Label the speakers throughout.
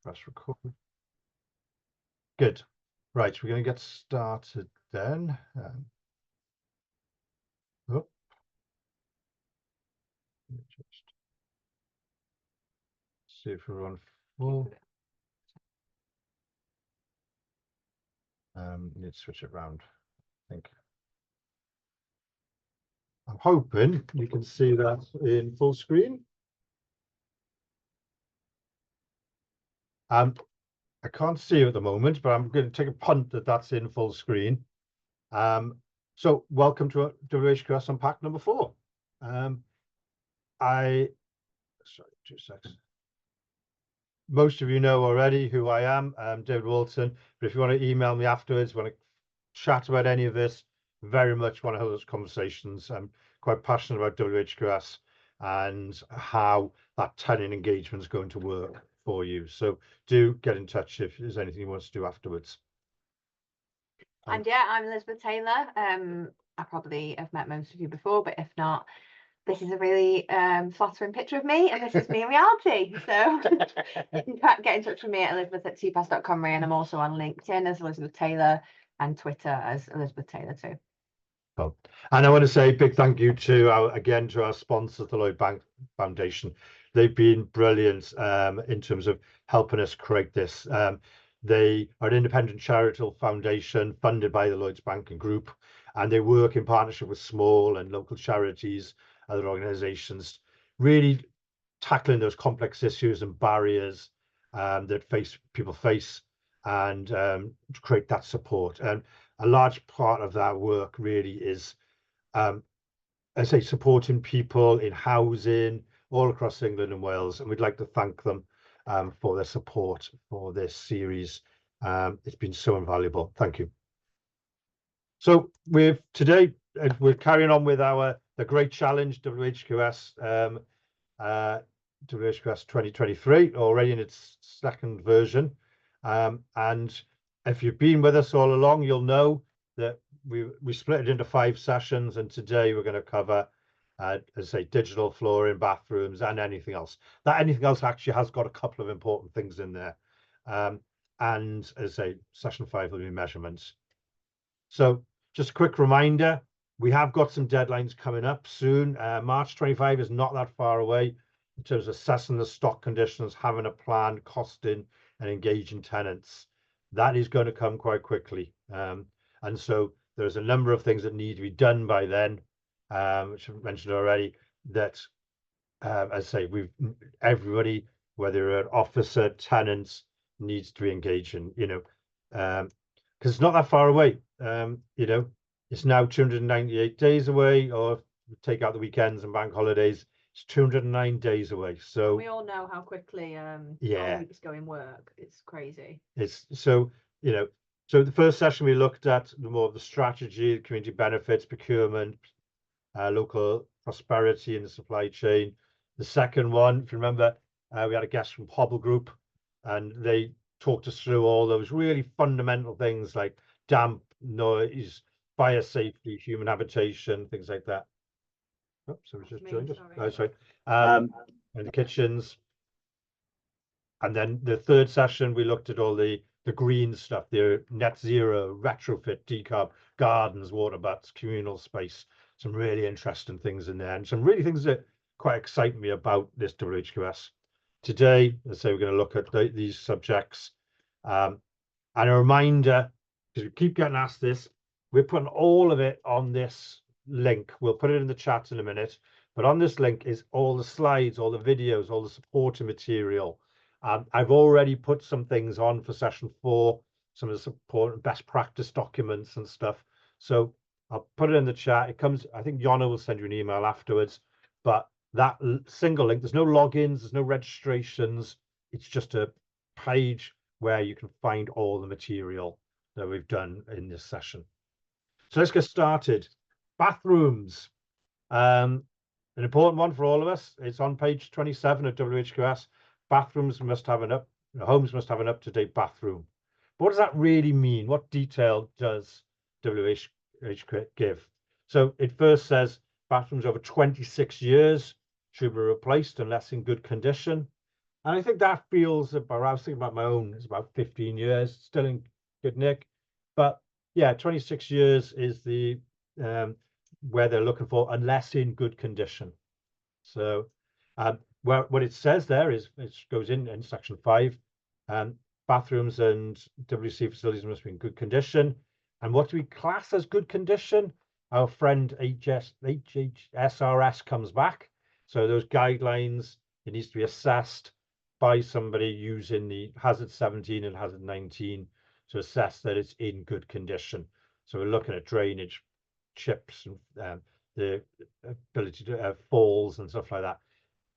Speaker 1: Press record. Good. Right, we're going to get started then. Oh, let me just see if we're on full. Need to switch it around, I think. I'm hoping you can see that in full screen. I can't see you at the moment, but I'm going to take a punt that that's in full screen. So welcome to WHQS Unpacked number 4. Sorry, 2 seconds. Most of you know already who I am. I'm David Walton, but if you want to email me afterwards, want to chat about any of this, very much want to have those conversations. I'm quite passionate about WHQS and how that tenant engagement is going to work for you. So do get in touch if there's anything you want to do afterwards.
Speaker 2: And yeah, I'm Elizabeth Taylor. I probably have met most of you before, but if not, this is a really flattering picture of me, and this is me in reality. So you can get in touch with me at elizabeth@tpass.com, and I'm also on LinkedIn as Elizabeth Taylor and Twitter as Elizabeth Taylor too.
Speaker 1: Oh. And I want to say a big thank you to our sponsors, the Lloyd Bank Foundation. They've been brilliant in terms of helping us create this. They are an independent charitable foundation funded by the Lloyds Banking Group, and they work in partnership with small and local charities, other organizations, really tackling those complex issues and barriers that people face, and to create that support. And a large part of that work really is, I say, supporting people in housing all across England and Wales, and we'd like to thank them for their support for this series. It's been so invaluable. Thank you. So today we're carrying on with the Great Challenge WHQS WHQS 2023, already in its second version. And if you've been with us all along, you'll know that we split it into 5 sessions, and today we're going to cover, as I say, digital flooring, bathrooms, and anything else. That anything else actually has got a couple of important things in there. And as I say, session 5 will be measurements. So just a quick reminder, we have got some deadlines coming up soon. March 25 is not that far away in terms of assessing the stock conditions, having a plan, costing, and engaging tenants. That is going to come quite quickly. And so there's a number of things that need to be done by then, which I've mentioned already, that, as I say, everybody, whether you're an officer, tenants, needs to be engaging, because it's not that far away. It's now 298 days away, or if we take out the weekends and bank holidays, it's 209 days away. So
Speaker 2: we all know how quickly weeks go in work. It's crazy.
Speaker 1: It's so the first session we looked at more of the strategy, community benefits, procurement, local prosperity in the supply chain. The second one, if you remember, we had a guest from Hobble Group, and they talked us through all those really fundamental things like damp, noise, fire safety, human habitation, things like that. Oops, I was just joined us. Oh, sorry. And the kitchens. And then the third session, we looked at all the green stuff, the net zero, retrofit, decarb, gardens, water butts, communal space. Some really interesting things in there, and some really things that quite excite me about this WHQS. Today, let's say we're going to look at these subjects. And a reminder, because we keep getting asked this, we're putting all of it on this link. We'll put it in the chat in a minute, but on this link is all the slides, all the videos, all the supporting material. I've already put some things on for session 4, some of the support and best practice documents and stuff. So I'll put it in the chat. It comes, I think Jonna will send you an email afterwards, but that single link, there's no logins, there's no registrations. It's just a page where you can find all the material that we've done in this session. So let's get started. Bathrooms. An important one for all of us. It's on page 27 of WHQS. Homes must have an up-to-date bathroom. But what does that really mean? What detail does WHQS give? So it first says bathrooms over 26 years should be replaced unless in good condition. And I think that feels about, I was thinking about my own, it's about 15 years, still in good nick. But yeah, 26 years is the where they're looking for, unless in good condition. So what it says there is, it goes in section 5, bathrooms and WC facilities must be in good condition. And what do we class as good condition? Our friend HHSRS comes back. So those guidelines, it needs to be assessed by somebody using the hazard 17 and hazard 19 to assess that it's in good condition. So we're looking at drainage, chips, and the ability to have falls and stuff like that.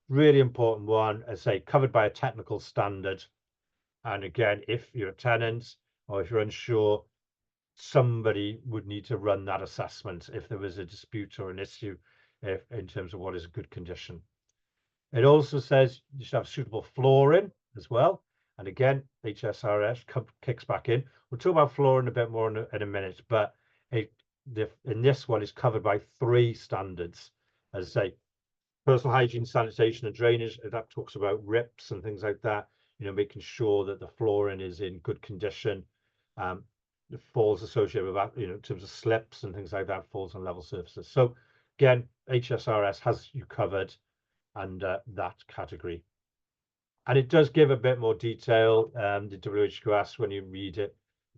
Speaker 1: Really important one, as I say, covered by a technical standard. And again, if you're a tenant or if you're unsure, somebody would need to run that assessment if there was a dispute or an issue in terms of what is a good condition. It also says you should have suitable flooring as well. And again, HSRS kicks back in. We'll talk about flooring a bit more in a minute, but in this one is covered by 3 standards. As I say, personal hygiene, sanitation, and drainage. That talks about rips and things like that. Making sure that the flooring is in good condition. The falls associated with that, in terms of slips and things like that, falls on level surfaces. So again, HSRS has you covered under that category. And it does give a bit more detail, the WHQS, when you read it.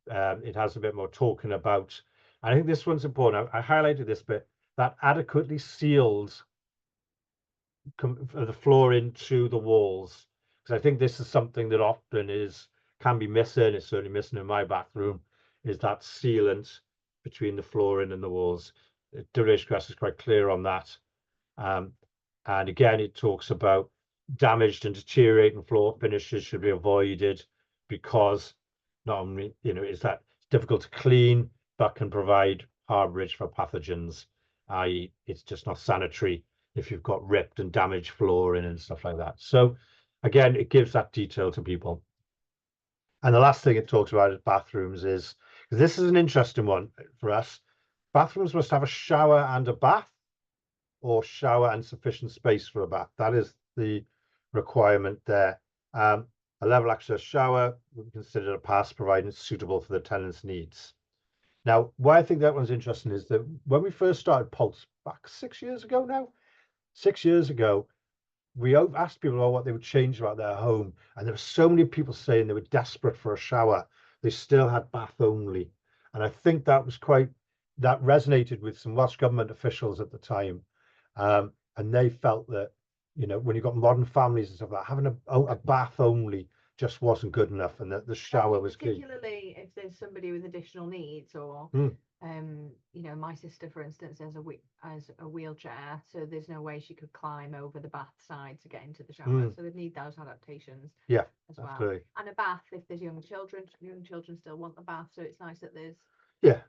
Speaker 1: It has a bit more talking about, and I think this one's important. I highlighted this bit, that adequately sealed the floor into the walls, because I think this is something that often can be missing. It's certainly missing in my bathroom, is that sealant between the flooring and the walls. WHQS is quite clear on that. And again, it talks about damaged and deteriorating floor finishes should be avoided, because not only is that it's difficult to clean, but can provide harborage for pathogens, i.e. it's just not sanitary if you've got ripped and damaged flooring and stuff like that. So again, it gives that detail to people. And the last thing it talks about is bathrooms, because this is an interesting one for us. Bathrooms must have a shower and a bath, or shower and sufficient space for a bath. That is the requirement there. A level access shower would be considered a pass, provided it's suitable for the tenant's needs. Now, why I think that one's interesting is that when we first started Pulse back 6 years ago now, 6 years ago, we asked people about what they would change about their home, and there were so many people saying they were desperate for a shower. They still had bath only, and I think that resonated with some Welsh government officials at the time, and they felt that when you've got modern families and stuff like that, having a bath only just wasn't good enough, and that the shower was key.
Speaker 2: Particularly if there's somebody with additional needs, or my sister, for instance, has a wheelchair, so there's no way she could climb over the bath side to get into the shower. So they'd need those adaptations.
Speaker 1: Yeah,
Speaker 2: as well.
Speaker 1: absolutely.
Speaker 2: And a bath if there's young children still want the bath, so it's nice that there's.
Speaker 1: Yeah.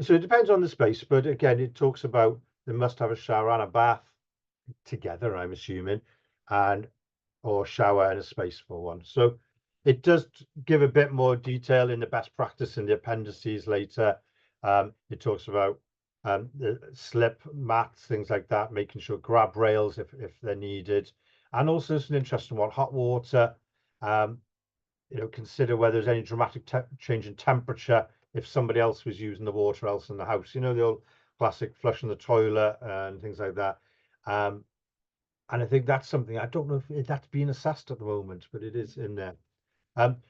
Speaker 1: So it depends on the space, but again, it talks about they must have a shower and a bath together, I'm assuming, or shower and a space for one. So it does give a bit more detail in the best practice in the appendices later. It talks about the slip mats, things like that, making sure grab rails if they're needed. And also it's an interesting one, hot water. Consider whether there's any dramatic change in temperature if somebody else was using the water else in the house. The old classic flushing the toilet and things like that. And I think that's something, I don't know if that's being assessed at the moment, but it is in there.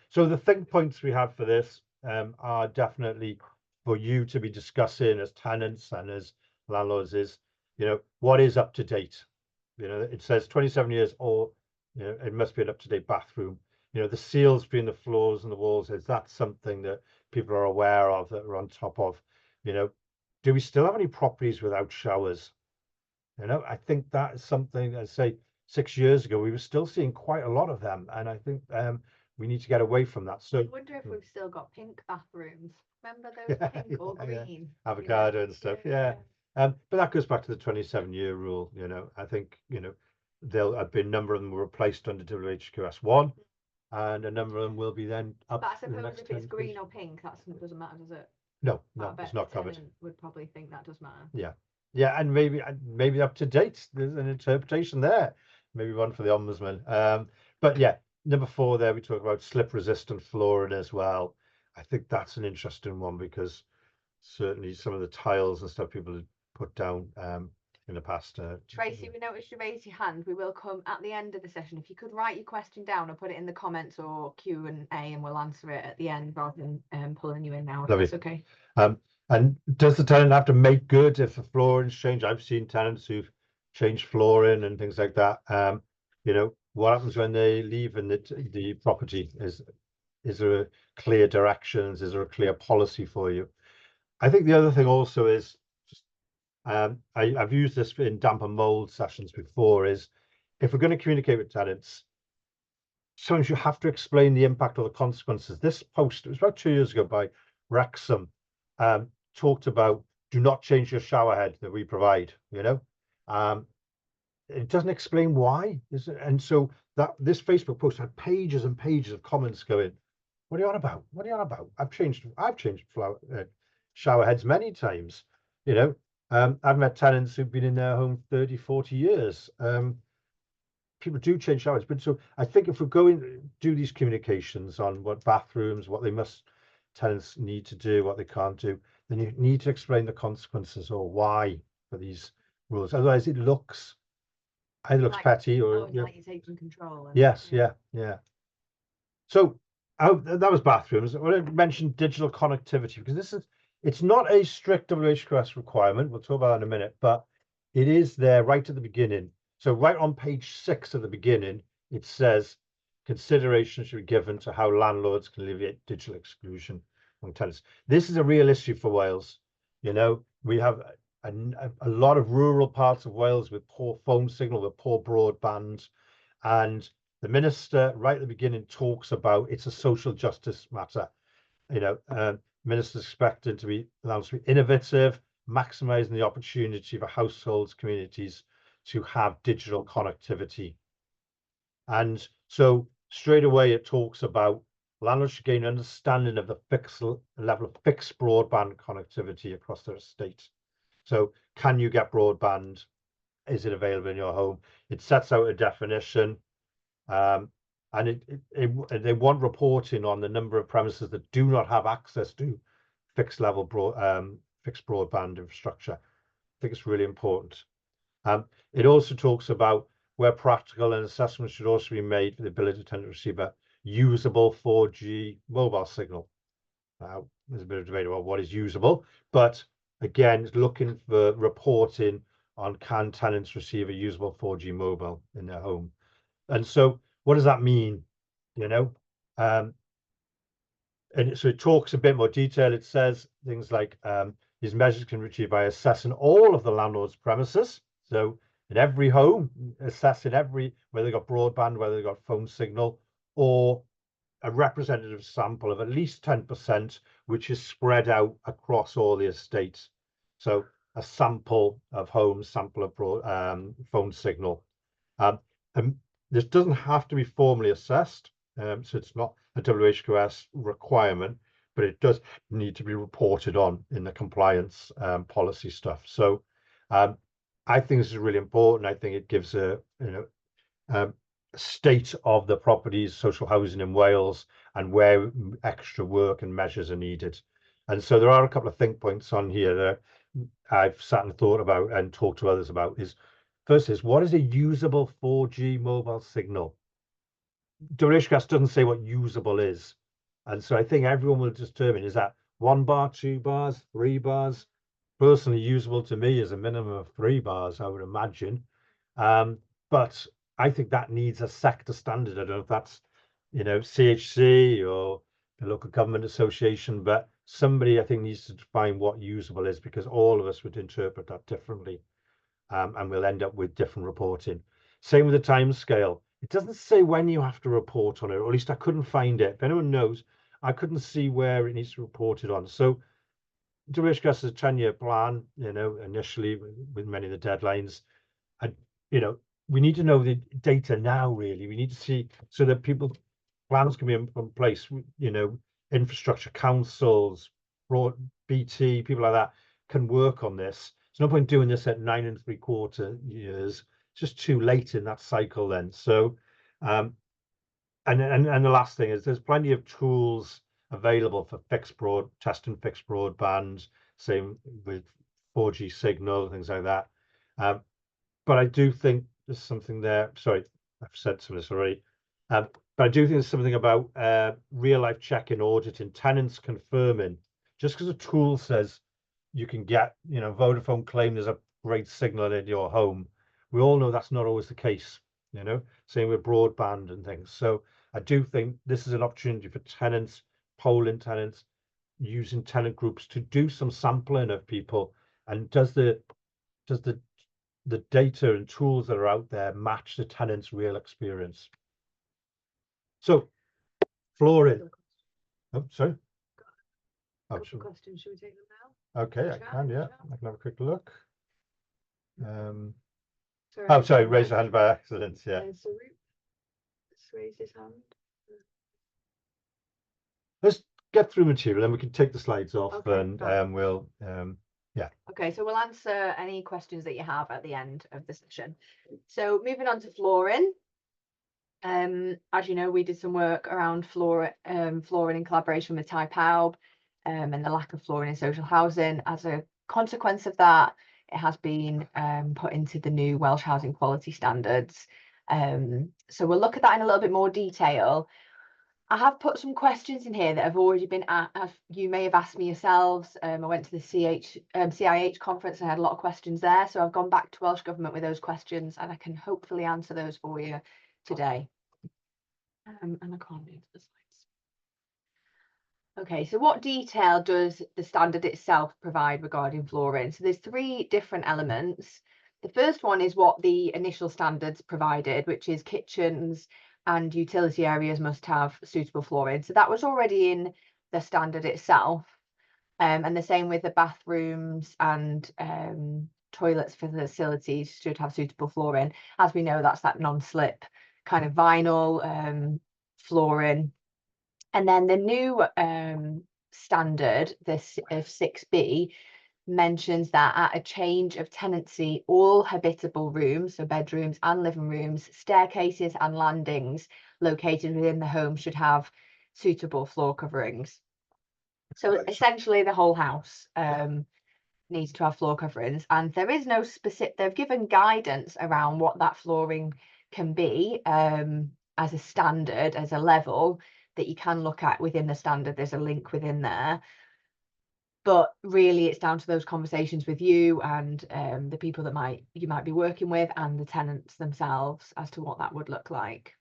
Speaker 1: So the think points we have for this are definitely for you to be discussing as tenants and as landlords is, what is up to date? It says 27 years, or, it must be an up-to-date bathroom. The seals between the floors and the walls, is that something that people are aware of, that are on top of? Do we still have any properties without showers? I think that is something, I'd say 6 years ago, we were still seeing quite a lot of them. And I think we need to get away from that. So
Speaker 2: I wonder if we've still got pink bathrooms. Remember those pink or green?
Speaker 1: Avocado and stuff. Yeah. But that goes back to the 27-year rule. I think, there'll have been a number of them were replaced under WHQS 1, and a number of them will be then up.
Speaker 2: But I suppose if it's green or pink, that doesn't matter, does it?
Speaker 1: No, it's not covered.
Speaker 2: Would probably think that does matter.
Speaker 1: Yeah, and maybe up to date. There's an interpretation there. Maybe one for the ombudsman. But yeah, number 4 there, we talk about slip resistant flooring as well. I think that's an interesting one because certainly some of the tiles and stuff people have put down in the past.
Speaker 2: Tracy, we noticed you raise your hand. We will come at the end of the session. If you could write your question down or put it in the comments or Q&A, and we'll answer it at the end rather than pulling you in now. If
Speaker 1: Lovely.
Speaker 2: that's okay.
Speaker 1: And does the tenant have to make good if the flooring's changed? I've seen tenants who've changed flooring and things like that. You know, what happens when they leave and the property? Is there a clear directions? Is there a clear policy for you? I think the other thing also is, I've used this in damp and mold sessions before, is if we're going to communicate with tenants, sometimes you have to explain the impact or the consequences. This post, it was about 2 years ago by Wrexham, talked about do not change your shower head that we provide, you know. It doesn't explain why. And so that this Facebook post had pages and pages of comments going, what are you on about? What are you on about? I've changed shower heads many times, you know. I've met tenants who've been in their home 30, 40 years. People do change showers, but so I think if we're going to do these communications on what bathrooms, what tenants need to do, what they can't do, then you need to explain the consequences or why for these rules. Otherwise, it looks either looks petty or
Speaker 2: like you're taking control.
Speaker 1: Yes, yeah. So that was bathrooms. I want to mention digital connectivity because it's not a strict WHQS requirement. We'll talk about it in a minute, but it is there right at the beginning. So right on page 6 at the beginning, it says consideration should be given to how landlords can alleviate digital exclusion among tenants. This is a real issue for Wales. You know, we have a lot of rural parts of Wales with poor phone signal, with poor broadband, and the minister right at the beginning talks about it's a social justice matter. You know, ministers expected to be allowed to be innovative, maximizing the opportunity for households, communities to have digital connectivity. And so straight away it talks about landlords should gain understanding of the level of fixed broadband connectivity across their estate. So can you get broadband? Is it available in your home? It sets out a definition. And they want reporting on the number of premises that do not have access to fixed broadband infrastructure. I think it's really important. It also talks about where practical and assessments should also be made for the ability to receive a usable 4G mobile signal. Now, there's a bit of debate about what is usable, but again, it's looking for reporting on can tenants receive a usable 4G mobile in their home. And so what does that mean? You know, and so it talks a bit more detail. It says things like these measures can be achieved by assessing all of the landlord's premises. So in every home, assessing whether they got broadband, whether they got phone signal, or a representative sample of at least 10%, which is spread out across all the estates. So a sample of homes, sample of phone signal. And this doesn't have to be formally assessed, so it's not a WHQS requirement, but it does need to be reported on in the compliance policy stuff. So I think this is really important. I think it gives a state of the properties, social housing in Wales, and where extra work and measures are needed. And so there are a couple of think points on here that I've sat and thought about and talked to others about. First is, what is a usable 4G mobile signal? WHQS doesn't say what usable is. And so I think everyone will determine, is that 1 bar, 2 bars, 3 bars? Personally, usable to me is a minimum of 3 bars, I would imagine. But I think that needs a sector standard. I don't know if that's, you know, CHC or the local government association, but somebody I think needs to define what usable is, because all of us would interpret that differently. And we'll end up with different reporting. Same with the time scale. It doesn't say when you have to report on it, or at least I couldn't find it. If anyone knows, I couldn't see where it needs to be reported on. So WHQS has a 10-year plan, you know, initially with many of the deadlines. And, you know, we need to know the data now, really. We need to see so that plans can be in place, you know, infrastructure councils, BT, people like that can work on this. There's no point doing this at 9 3/4 years. It's just too late in that cycle then. So And the last thing is there's plenty of tools available for testing fixed broadband, same with 4G signal, things like that. But I do think there's something there. Sorry, I've said some of this already. But I do think there's something about real life check-in auditing, tenants confirming. Just because a tool says you can get, Vodafone claim there's a great signal in your home. We all know that's not always the case, same with broadband and things. So I do think this is an opportunity for tenants, polling tenants, using tenant groups to do some sampling of people. And does the data and tools that are out there match the tenant's real experience? So flooring. Oh, sorry.
Speaker 2: Questions, should we take them now?
Speaker 1: Okay, I can, yeah. I can have a quick look.
Speaker 2: Sorry,
Speaker 1: sorry, raise your hand by accident, yeah.
Speaker 2: So let's raise his hand.
Speaker 1: Let's get through material, then we can take the slides off,
Speaker 2: Okay,
Speaker 1: and we'll
Speaker 2: Okay, so we'll answer any questions that you have at the end of the session. So moving on to flooring. As you know, we did some work around flooring in collaboration with Type Alb, and the lack of flooring in social housing. As a consequence of that, it has been put into the new Welsh Housing Quality Standards. So we'll look at that in a little bit more detail. I have put some questions in here that have already been asked. You may have asked me yourselves. I went to the CIH conference and I had a lot of questions there. So I've gone back to Welsh Government with those questions and I can hopefully answer those for you today. And I can't move the slides. Okay, so what detail does the standard itself provide regarding flooring? So there's 3 different elements. The first one is what the initial standards provided, which is kitchens and utility areas must have suitable flooring. So that was already in the standard itself. And the same with the bathrooms and toilets for the facilities should have suitable flooring. As we know, that's that non-slip kind of vinyl flooring. And then the new standard, this of 6B, mentions that at a change of tenancy, all habitable rooms, so bedrooms and living rooms, staircases and landings located within the home should have suitable floor coverings. So essentially the whole house needs to have floor coverings, and there is no specific, they've given guidance around what that flooring can be as a standard, as a level that you can look at within the standard. There's a link within there. But really, it's down to those conversations with you and the people that you might be working with and the tenants themselves as to what that would look like.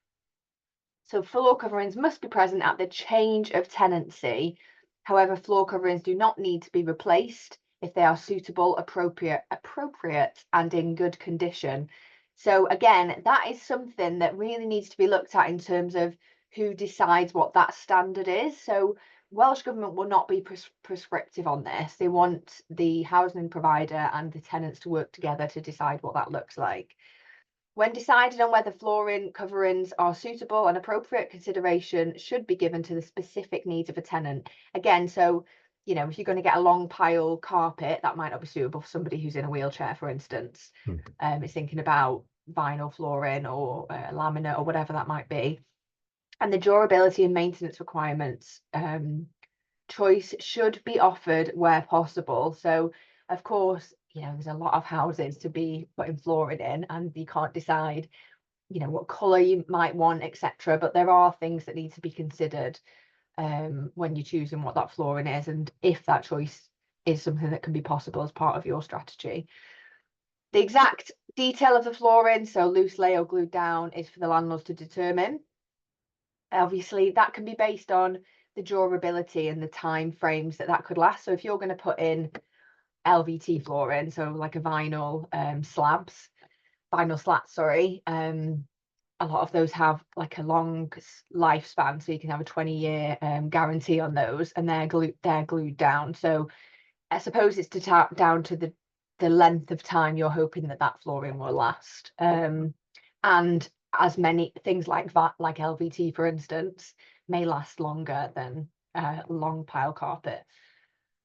Speaker 2: So floor coverings must be present at the change of tenancy. However, floor coverings do not need to be replaced if they are suitable, appropriate, and in good condition. So again, that is something that really needs to be looked at in terms of who decides what that standard is. So Welsh Government will not be prescriptive on this. They want the housing provider and the tenants to work together to decide what that looks like. When deciding on whether flooring coverings are suitable and appropriate, consideration should be given to the specific needs of a tenant. Again, so, if you're going to get a long pile carpet, that might not be suitable for somebody who's in a wheelchair, for instance. It's thinking about vinyl flooring or laminate or whatever that might be. And the durability and maintenance requirements, choice should be offered where possible. So, of course, there's a lot of houses to be putting flooring in and you can't decide, what colour you might want, etc. But there are things that need to be considered when you're choosing what that flooring is and if that choice is something that can be possible as part of your strategy. The exact detail of the flooring, so loose lay or glued down, is for the landlords to determine. Obviously, that can be based on the durability and the time frames that could last. So if you're going to put in LVT flooring, so like a vinyl slats, sorry, a lot of those have like a long lifespan, so you can have a 20-year guarantee on those, and they're glued down. So I suppose it's down to the length of time you're hoping that flooring will last. And as many things like LVT, for instance, may last longer than long pile carpet.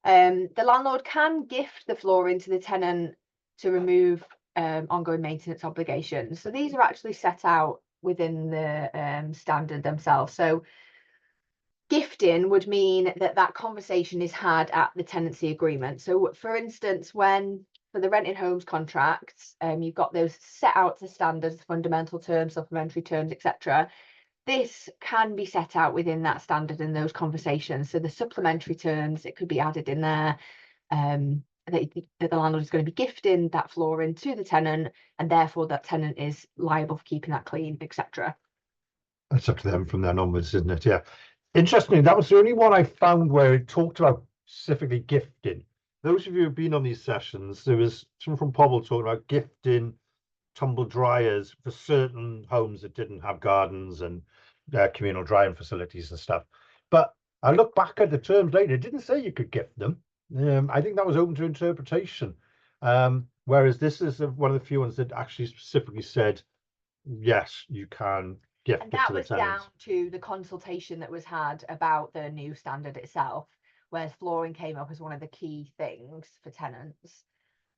Speaker 2: The landlord can gift the flooring to the tenant to remove ongoing maintenance obligations. So these are actually set out within the standard themselves. So gifting would mean that that conversation is had at the tenancy agreement. So for instance, when for the rented homes contracts, you've got those set out to standards, fundamental terms, supplementary terms, etc. This can be set out within that standard in those conversations. So the supplementary terms, it could be added in there, that the landlord is going to be gifting that flooring to the tenant, and therefore that tenant is liable for keeping that clean, etc.
Speaker 1: It's up to them from then onwards, isn't it? Yeah. Interestingly, that was the only one I found where it talked about specifically gifting. Those of you who've been on these sessions, there was someone from Pobble talking about gifting tumble dryers for certain homes that didn't have gardens and communal drying facilities and stuff. But I look back at the terms later, it didn't say you could gift them. I think that was open to interpretation. Whereas this is one of the few ones that actually specifically said, yes, you can gift
Speaker 2: And
Speaker 1: it
Speaker 2: that
Speaker 1: to the
Speaker 2: was down
Speaker 1: tenants.
Speaker 2: to the consultation that was had about the new standard itself, whereas flooring came up as one of the key things for tenants.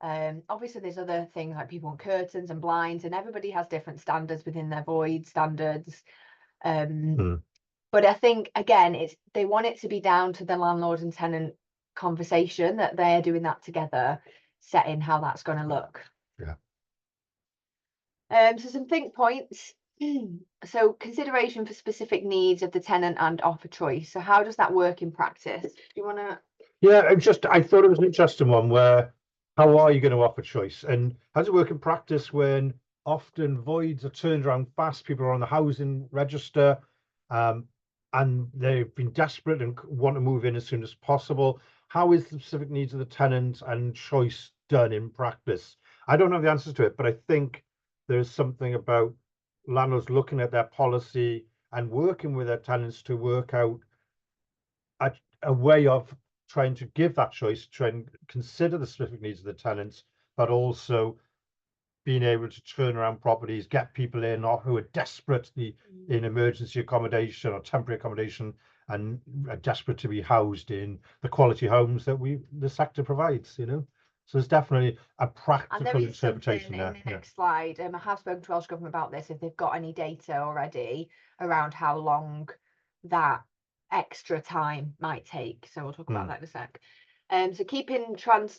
Speaker 2: Obviously, there's other things like people want curtains and blinds, and everybody has different standards within their void standards. But I think, again, they want it to be down to the landlord and tenant conversation, that they're doing that together, setting how that's going to look.
Speaker 1: Yeah.
Speaker 2: So some think points. So consideration for specific needs of the tenant and offer choice. So how does that work in practice? Do you want to?
Speaker 1: Yeah, I thought it was an interesting one where how are you going to offer choice? And how does it work in practice when often voids are turned around fast, people are on the housing register, and they've been desperate and want to move in as soon as possible. How is the specific needs of the tenant and choice done in practice? I don't know the answers to it, but I think there's something about landlords looking at their policy and working with their tenants to work out a way of trying to give that choice, try and consider the specific needs of the tenants, but also being able to turn around properties, get people in or who are desperately in emergency accommodation or temporary accommodation and are desperate to be housed in the quality homes that the sector provides, you know. So there's definitely a practical interpretation there.
Speaker 2: In the next slide, I have spoken to Welsh Government about this, if they've got any data already around how long that extra time might take. So we'll talk about that in a sec. So keeping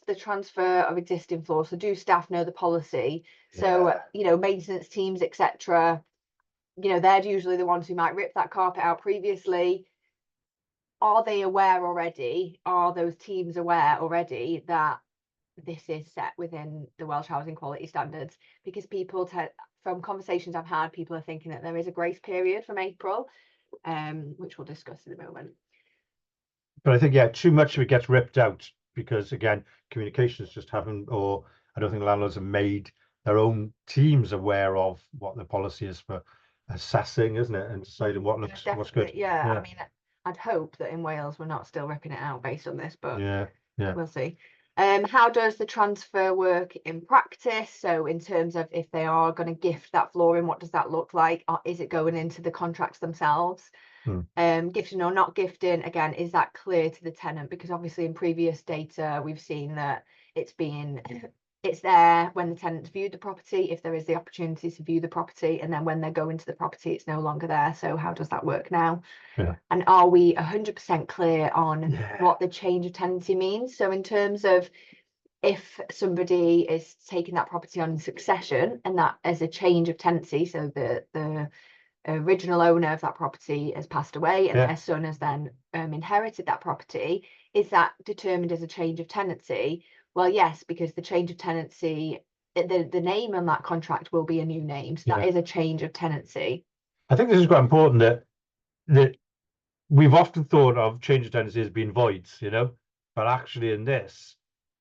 Speaker 2: the transfer of existing floors. So do staff know the policy? So, you know, maintenance teams, etc. You know, they're usually the ones who might rip that carpet out previously. Are they aware already? Are those teams aware already that this is set within the Welsh Housing Quality Standards? Because people, from conversations I've had, people are thinking that there is a grace period from April, which we'll discuss in a moment.
Speaker 1: But I think, yeah, too much of it gets ripped out because, again, communications just haven't, or I don't think landlords have made their own teams aware of what the policy is for assessing, isn't it, and deciding what's good.
Speaker 2: Yeah, I mean, I'd hope that in Wales we're not still ripping it out based on this, but
Speaker 1: yeah,
Speaker 2: we'll see. How does the transfer work in practice? So in terms of if they are going to gift that flooring, what does that look like? Or is it going into the contracts themselves? Gifting or not gifting, again, is that clear to the tenant? Because obviously in previous data we've seen that it's there when the tenant's viewed the property, if there is the opportunity to view the property, and then when they go into the property it's no longer there. So how does that work now? And are we 100% clear on what the change of tenancy means? So in terms of if somebody is taking that property on in succession and that as a change of tenancy, so the original owner of that property has passed away and their son has then inherited that property, is that determined as a change of tenancy? Well, yes, because the change of tenancy, the name on that contract will be a new name, so that is a change of tenancy.
Speaker 1: I think this is quite important that we've often thought of change of tenancy as being voids, you know, but actually in this,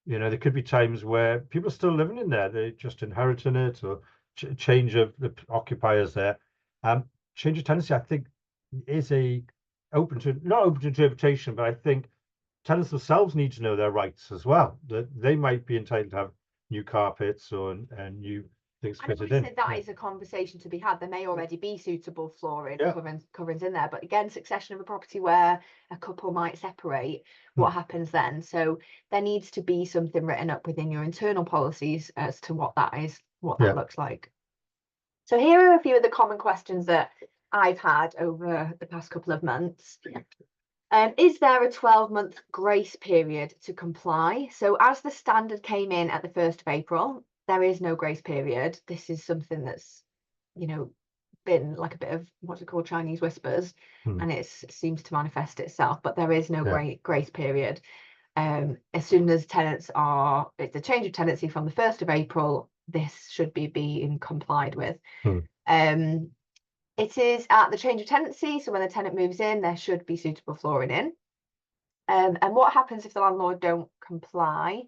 Speaker 1: you know, there could be times where people are still living in there, they're just inheriting it, or change of the occupiers there. Change of tenancy, I think, is not open to interpretation, but I think tenants themselves need to know their rights as well. That they might be entitled to have new carpets or and new things fitted in.
Speaker 2: That is a conversation to be had. There may already be suitable flooring coverings in there, but again, succession of a property where a couple might separate, what happens then? So there needs to be something written up within your internal policies as to what that is, what that looks like. So here are a few of the common questions that I've had over the past couple of months. Is there a 12-month grace period to comply? So as the standard came in at the 1st of April, there is no grace period. This is something that's, you know, been like a bit of what's it called, Chinese whispers, and it seems to manifest itself, but there is no grace period. As soon as tenants are, it's a change of tenancy from the 1st of April, this should be being complied with. It is at the change of tenancy, so when the tenant moves in, there should be suitable flooring in. And what happens if the landlord don't comply?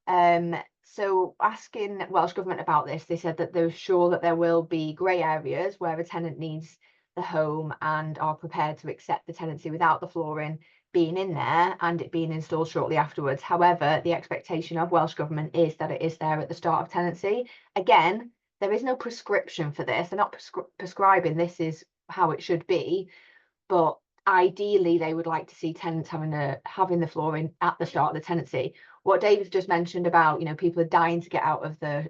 Speaker 2: So asking Welsh Government about this, they said that they're sure that there will be grey areas where a tenant needs the home and are prepared to accept the tenancy without the flooring being in there and it being installed shortly afterwards. However, the expectation of Welsh Government is that it is there at the start of tenancy. Again, there is no prescription for this. They're not prescribing this is how it should be, but ideally they would like to see tenants having the flooring at the start of the tenancy. What David's just mentioned about, you know, people are dying to get out of the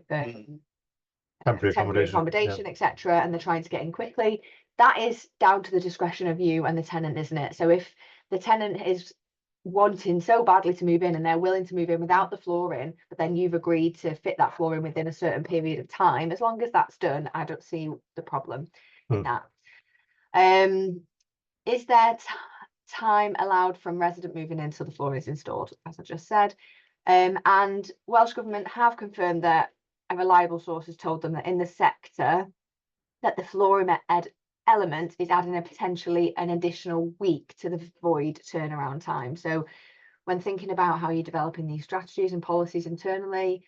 Speaker 2: temporary accommodation, etc., and they're trying to get in quickly. That is down to the discretion of you and the tenant, isn't it? So if the tenant is wanting so badly to move in and they're willing to move in without the flooring, but then you've agreed to fit that flooring within a certain period of time, as long as that's done, I don't see the problem in that. Is there time allowed from resident moving in until the flooring is installed, as I just said? And Welsh Government have confirmed that a reliable source has told them that in the sector that the flooring element is adding potentially an additional week to the void turnaround time. So when thinking about how you're developing these strategies and policies internally,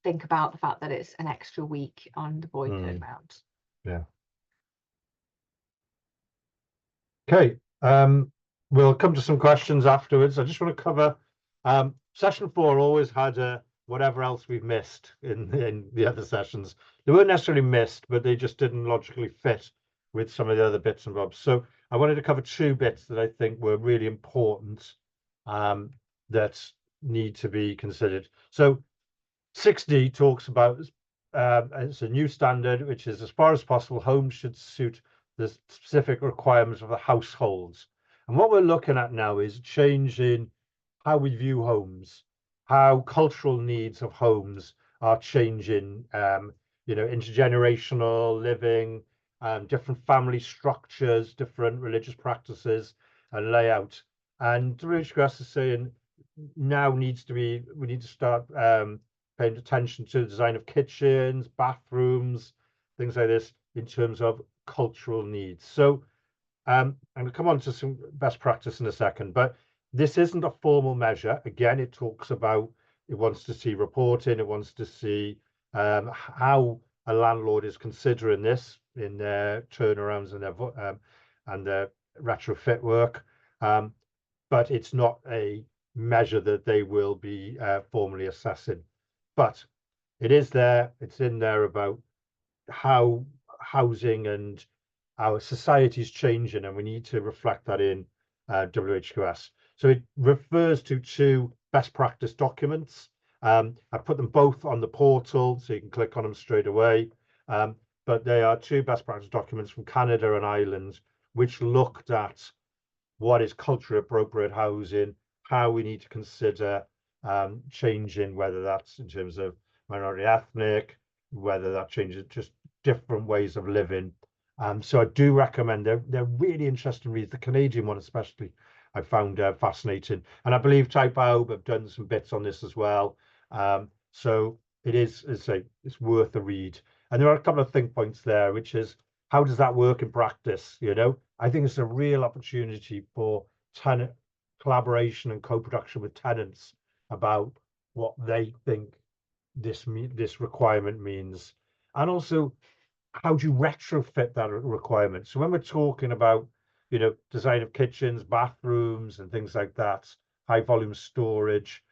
Speaker 2: think about the fact that it's an extra week on the void turnaround.
Speaker 1: Yeah. Okay, we'll come to some questions afterwards. I just want to cover session 4 always had whatever else we've missed in the other sessions. They weren't necessarily missed, but they just didn't logically fit with some of the other bits and bobs. So I wanted to cover 2 bits that I think were really important that need to be considered. So 6D talks about it's a new standard, which is as far as possible, homes should suit the specific requirements of the households. And what we're looking at now is changing how we view homes, how cultural needs of homes are changing, you know, intergenerational living, different family structures, different religious practices and layout. And WHQS is saying now we need to start paying attention to the design of kitchens, bathrooms, things like this in terms of cultural needs. So I'm going to come on to some best practice in a second, but this isn't a formal measure. Again, it talks about, it wants to see reporting, it wants to see how a landlord is considering this in their turnarounds and their retrofit work, but it's not a measure that they will be formally assessing. But it is there, it's in there about how housing and our society is changing, and we need to reflect that in WHQS. So it refers to 2 best practice documents. I put them both on the portal, so you can click on them straight away. But they are 2 best practice documents from Canada and Ireland, which looked at what is culturally appropriate housing, how we need to consider changing, whether that's in terms of minority ethnic, whether that changes just different ways of living. So I do recommend they're really interesting reads. The Canadian one especially I found fascinating, and I believe Type Aub have done some bits on this as well. So it is, as I say, it's worth a read. And there are a couple of think points there, which is how does that work in practice? You know, I think it's a real opportunity for tenant collaboration and co-production with tenants about what they think this requirement means, and also how do you retrofit that requirement. So when we're talking about, you know, design of kitchens, bathrooms and things like that, high volume storage,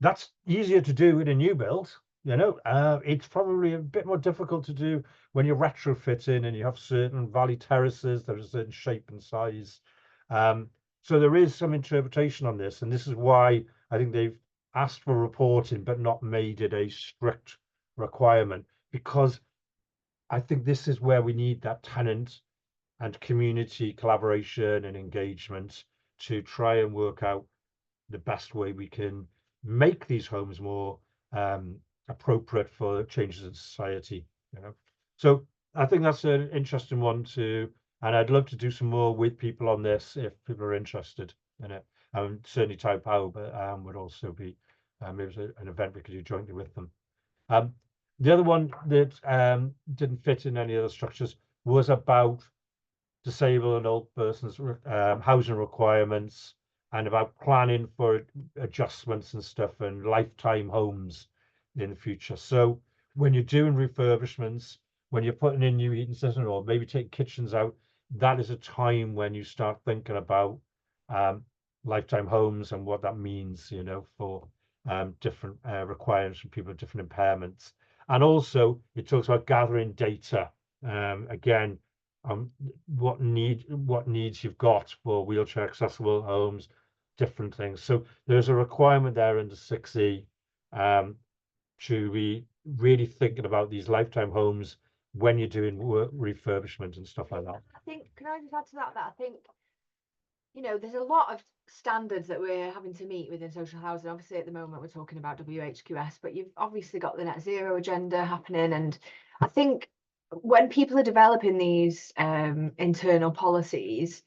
Speaker 1: that's easier to do in a new build. You know, it's probably a bit more difficult to do when you're retrofitting and you have certain valley terraces that are a certain shape and size. So there is some interpretation on this, and this is why I think they've asked for reporting but not made it a strict requirement, because I think this is where we need that tenant and community collaboration and engagement to try and work out the best way we can make these homes more appropriate for changes in society. So I think that's an interesting one to, and I'd love to do some more with people on this if people are interested in it. Certainly Tide Power, but would also be maybe an event we could do jointly with them. The other one that didn't fit in any other structures was about disabled and old persons housing requirements and about planning for adjustments and stuff and lifetime homes in the future. So when you're doing refurbishments, when you're putting in new heating systems or maybe take kitchens out, that is a time when you start thinking about lifetime homes and what that means, for different requirements from people with different impairments. And also it talks about gathering data. Again, what needs you've got for wheelchair accessible homes, different things. So there's a requirement there under 6E to be really thinking about these lifetime homes when you're doing refurbishment and stuff like that.
Speaker 2: I think, can I just add to that, I think, there's a lot of standards that we're having to meet within social housing. Obviously, at the moment, we're talking about WHQS, but you've obviously got the net zero agenda happening. And I think when people are developing these internal policies,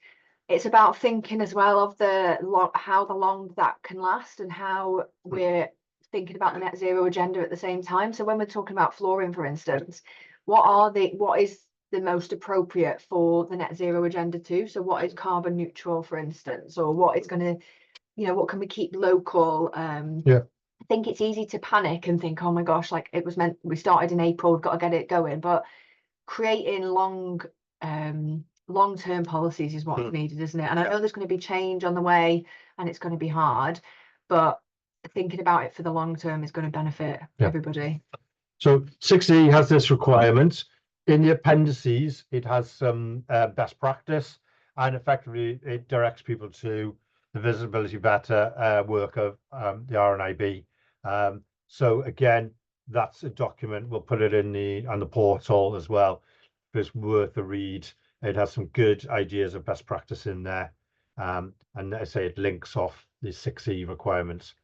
Speaker 2: it's about thinking as well of how long that can last and how we're thinking about the net zero agenda at the same time. So when we're talking about flooring, for instance, what is the most appropriate for the net zero agenda too? So what is carbon neutral, for instance, or what is going to, what can we keep local?
Speaker 1: Yeah.
Speaker 2: I think it's easy to panic and think, oh my gosh, like it was meant, we started in April, we've got to get it going. But creating long-term policies is what's needed, isn't it? And I know there's going to be change on the way and it's going to be hard, but thinking about it for the long term is going to benefit everybody.
Speaker 1: So 6E has this requirement. In the appendices, it has some best practice, and effectively it directs people to the Visibility Better work of the RNIB. So again, that's a document. We'll put it on the portal as well. It's worth a read. It has some good ideas of best practice in there, and I say it links off the 6E requirements.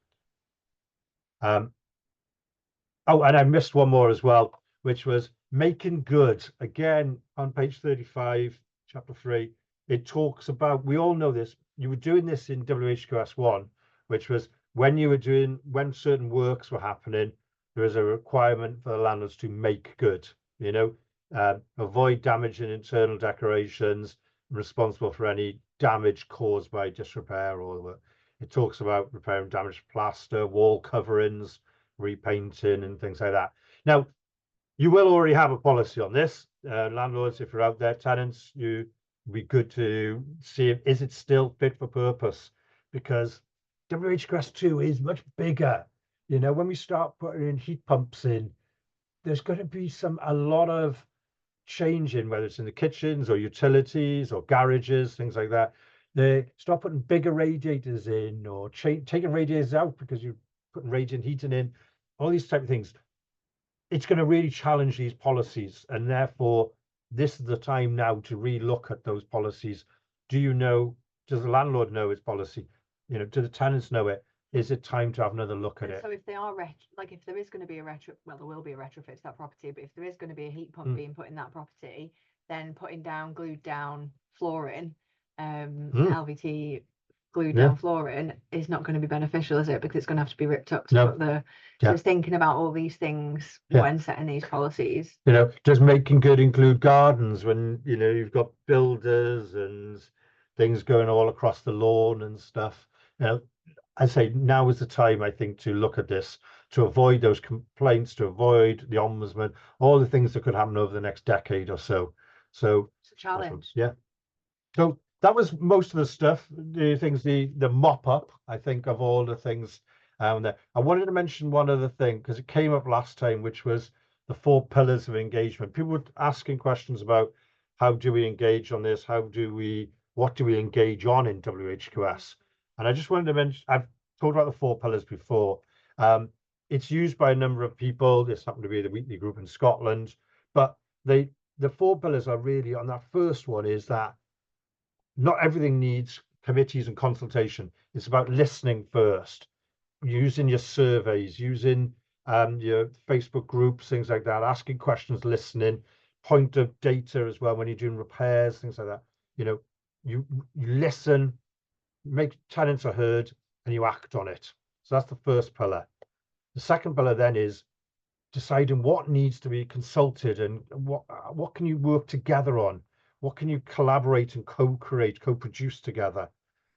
Speaker 1: Oh, and I missed one more as well, which was making good. Again, on page 35, chapter 3, it talks about, we all know this, you were doing this in WHQS 1, which was when certain works were happening, there is a requirement for the landlords to make good, avoid damaging internal decorations, responsible for any damage caused by disrepair, or it talks about repairing damaged plaster, wall coverings, repainting and things like that. Now, you will already have a policy on this. Landlords, if you're out there, tenants, you be good to see is it still fit for purpose, because WHQS 2 is much bigger. When we start putting in heat pumps in, there's going to be a lot of change in, whether it's in the kitchens or utilities or garages, things like that. They start putting bigger radiators in or taking radiators out because you're putting radiant heating in, all these type of things. It's going to really challenge these policies, and therefore this is the time now to relook at those policies. Does the landlord know its policy? Do the tenants know it? Is it time to have another look at it?
Speaker 2: So if they are if there is going to be a retro, well, there will be a retrofit to that property, but if there is going to be a heat pump being put in that property, then putting down glued down flooring, LVT glued down flooring is not going to be beneficial, is it? Because it's going to have to be ripped up to put so it's thinking about all these things when setting these policies.
Speaker 1: Does making good include gardens when you've got builders and things going all across the lawn and stuff? I say now is the time, I think, to look at this, to avoid those complaints, to avoid the ombudsman, all the things that could happen over the next decade or so. So
Speaker 2: it's a challenge.
Speaker 1: Yeah. So that was most of the stuff, the things, the mop up, I think, of all the things there. I wanted to mention one other thing because it came up last time, which was the 4 pillars of engagement. People were asking questions about how do we engage on this? What do we engage on in WHQS? And I just wanted to mention, I've talked about the 4 pillars before. It's used by a number of people. This happened to be the weekly group in Scotland, but the 4 pillars are really on that first one is that not everything needs committees and consultation. It's about listening first, using your surveys, using your Facebook groups, things like that, asking questions, listening, point of data as well when you're doing repairs, things like that. You know, you listen, make tenants are heard, and you act on it. So that's the first pillar. The second pillar then is deciding what needs to be consulted and what can you work together on, what can you collaborate and co-create, co-produce together.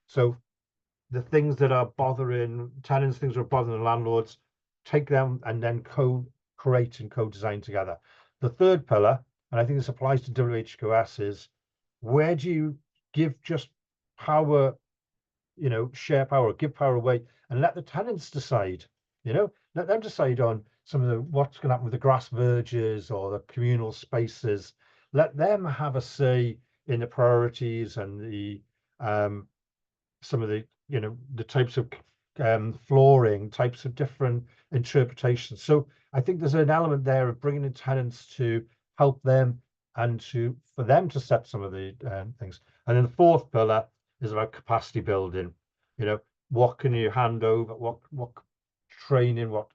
Speaker 1: So the things that are bothering tenants, things that are bothering landlords, take them and then co-create and co-design together. The third pillar, and I think this applies to WHQS, is where do you give just power, you know, share power, give power away, and let the tenants decide, you know, let them decide on some of the what's going to happen with the grass verges or the communal spaces. Let them have a say in the priorities and the some of the, you know, the types of flooring, types of different interpretations. So I think there's an element there of bringing in tenants to help them and for them to set some of the things. And then the fourth pillar is about capacity building. You know, what can you hand over? What training? What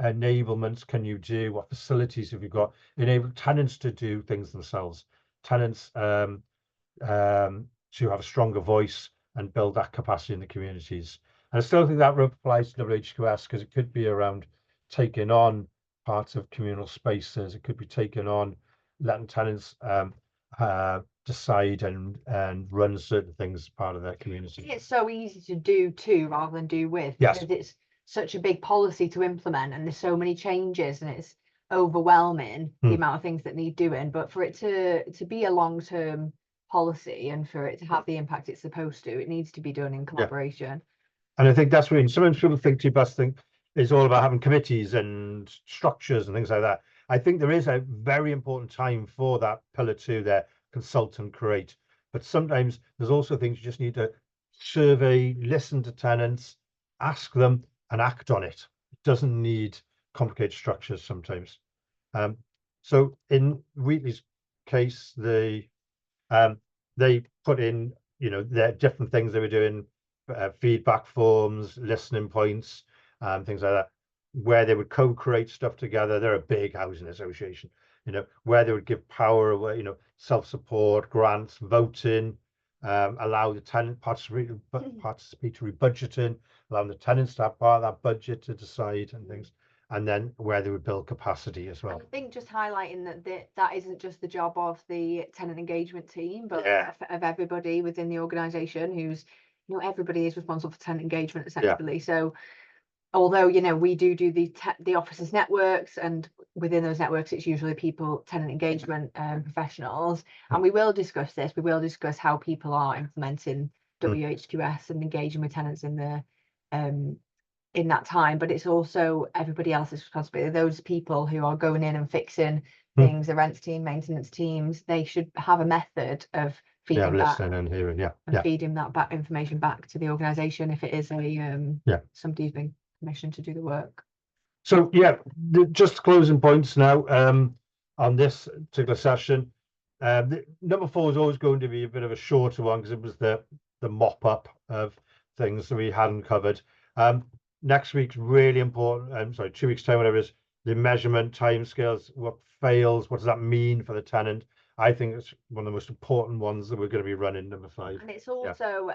Speaker 1: enablements can you do? What facilities have you got? Enable tenants to do things themselves. Tenants to have a stronger voice and build that capacity in the communities. And I still think that applies to WHQS because it could be around taking on parts of communal spaces. It could be taking on letting tenants decide and run certain things as part of their community.
Speaker 2: It's so easy to do to rather than do with, because it's such a big policy to implement and there's so many changes and it's overwhelming the amount of things that need doing. But for it to be a long-term policy and for it to have the impact it's supposed to, it needs to be done in collaboration.
Speaker 1: And I think that's when sometimes people think T-Bus thing is all about having committees and structures and things like that. I think there is a very important time for that pillar 2 there, consult and create. But sometimes there's also things you just need to survey, listen to tenants, ask them and act on it. It doesn't need complicated structures sometimes. So in Wheatley's case, they put in, you know, their different things they were doing, feedback forms, listening points, things like that, where they would co-create stuff together. They're a big housing association, you know, where they would give power away, you know, self-support, grants, voting, allow the tenant participatory budgeting, allowing the tenants to have part of that budget to decide and things. And then where they would build capacity as well.
Speaker 2: I think just highlighting that isn't just the job of the tenant engagement team, but of everybody within the organisation who's, you know, everybody is responsible for tenant engagement essentially. So although, you know, we do the officers networks, and within those networks it's usually people, tenant engagement professionals, and we will discuss this. We will discuss how people are implementing WHQS and engaging with tenants in the in that time, but it's also everybody else's responsibility. Those people who are going in and fixing things, the rents team, maintenance teams, they should have a method of feeding back
Speaker 1: and hearing,
Speaker 2: feeding that back information back to the organisation if it is a somebody who's been commissioned to do the work.
Speaker 1: So just closing points now on this particular session. Number 4 is always going to be a bit of a shorter one because it was the mop up of things that we hadn't covered. Next week's really important. I'm sorry, 2 weeks time, whatever it is, the measurement timescales, what fails, what does that mean for the tenant? I think it's one of the most important ones that we're going to be running, number 5.
Speaker 2: And it's also,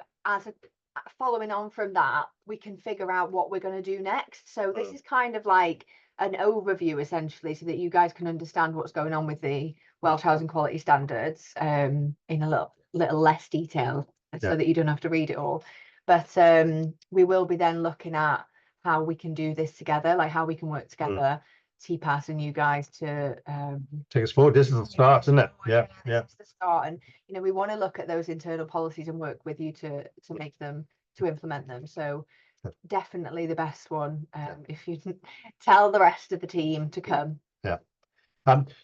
Speaker 2: following on from that, we can figure out what we're going to do next. So this is kind of like an overview essentially, so that you guys can understand what's going on with the Welsh Housing Quality Standards in a little less detail, so that you don't have to read it all. But we will be then looking at how we can do this together, like how we can work together, TPAS and you guys, to
Speaker 1: take us forward. This is the start, isn't it?
Speaker 2: It's the start, and you know, we want to look at those internal policies and work with you to make them, to implement them. So definitely the best one, if you tell the rest of the team to come.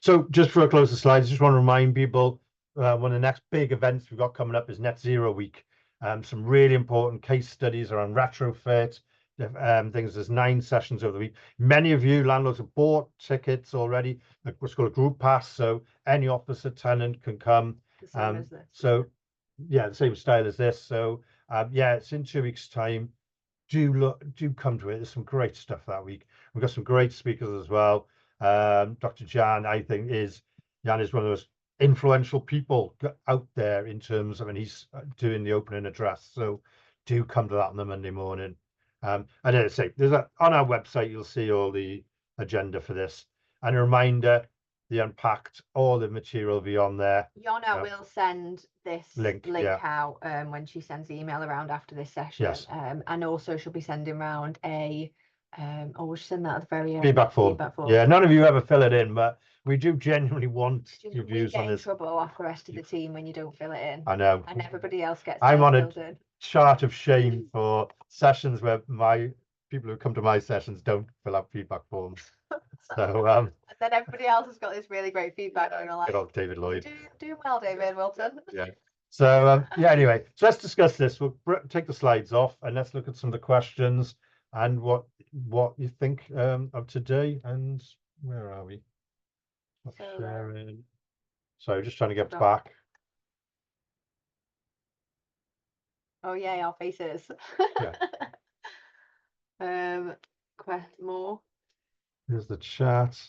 Speaker 1: So just before I close the slides, I just want to remind people one of the next big events we've got coming up is Net Zero Week. Some really important case studies around retrofit, things. There's 9 sessions over the week. Many of you landlords have bought tickets already, like what's called a group pass, so any officer tenant can come.
Speaker 2: The same as this.
Speaker 1: So yeah, the same style as this. So yeah, it's in 2 weeks' time. Do come to it. There's some great stuff that week. We've got some great speakers as well. Dr. Jan, I think, Jan is one of those influential people out there in terms of, and he's doing the opening address. So do come to that on the Monday morning. And as I say, on our website, you'll see all the agenda for this. And a reminder, the Unpacked, all the material will be on there.
Speaker 2: Yona will send this link
Speaker 1: yeah.
Speaker 2: out when she sends the email around after this session.
Speaker 1: Yes.
Speaker 2: And also she'll be sending around a we'll send that at the very end.
Speaker 1: Feedback form. Yeah, none of you ever fill it in, but we do genuinely want your views on this.
Speaker 2: You get in trouble off the rest of the team when you don't fill it in.
Speaker 1: I know.
Speaker 2: And everybody else gets
Speaker 1: I'm on a chart of shame for sessions where people who come to my sessions don't fill out feedback forms. So
Speaker 2: and then everybody else has got this really great feedback. And you're like,
Speaker 1: good old David Lloyd.
Speaker 2: Doing well, David Wilton.
Speaker 1: Yeah. So yeah, anyway, so let's discuss this. We'll take the slides off and let's look at some of the questions and what you think of today. And where are we? Sharing. So just trying to get back.
Speaker 2: Oh yeah, our faces. Yeah. More.
Speaker 1: Here's the chat.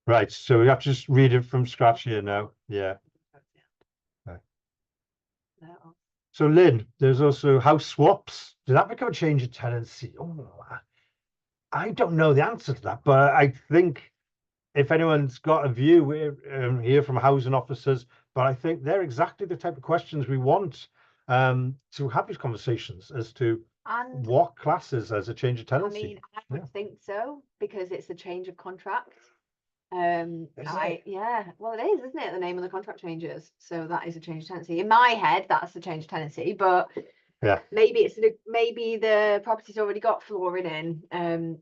Speaker 1: Right, so we have to just read it from scratch here now. Yeah. Okay. So Lynn, there's also house swaps. Did that become a change of tenancy? Oh, I don't know the answer to that, but I think if anyone's got a view, we're here from housing officers, but I think they're exactly the type of questions we want to have these conversations as to what classes as a change of tenancy.
Speaker 2: I mean, I would think so, because it's a change of contract. Yeah, well, it is, isn't it? The name of the contract changes, so that is a change of tenancy. In my head, that's the change of tenancy, but
Speaker 1: yeah,
Speaker 2: maybe maybe the property's already got flooring in.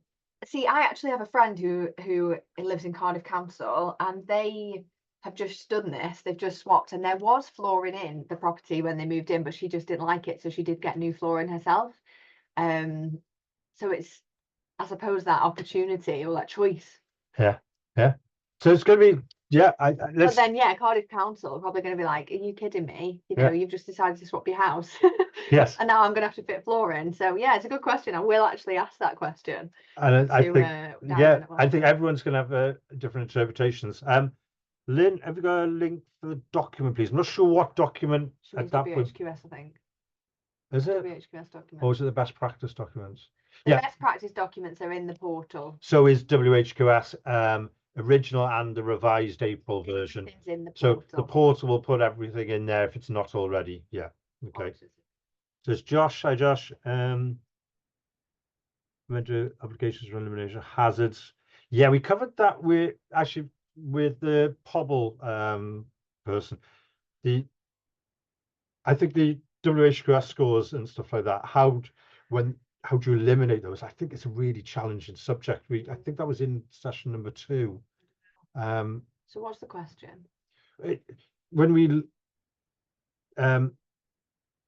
Speaker 2: See, I actually have a friend who lives in Cardiff Council, and they have just done this. They've just swapped, and there was flooring in the property when they moved in, but she just didn't like it, so she did get new flooring herself. So it's, I suppose, that opportunity or that choice.
Speaker 1: Yeah. So it's going to be, yeah.
Speaker 2: But then, yeah, Cardiff Council are probably going to be like, "Are you kidding me? You know, you've just decided to swap your house."
Speaker 1: Yes.
Speaker 2: And now I'm going to have to fit flooring. So yeah, it's a good question. I will actually ask that question.
Speaker 1: And I think everyone's going to have different interpretations. Lynn, have you got a link for the document, please? I'm not sure what document at that point.
Speaker 2: WHQS, I think.
Speaker 1: Is it?
Speaker 2: WHQS document.
Speaker 1: Or is it the best practice documents?
Speaker 2: The best practice documents are in the portal.
Speaker 1: So is WHQS original and the revised April version.
Speaker 2: In the
Speaker 1: portal. So the portal will put everything in there if it's not already. Yeah. Okay. So it's Josh. Hi, Josh. Went to applications for elimination hazards. Yeah, we covered that with the Pobble person. I think the WHQS scores and stuff like that. How do you eliminate those? I think it's a really challenging subject. I think that was in session number 2.
Speaker 2: So what's the question?
Speaker 1: When we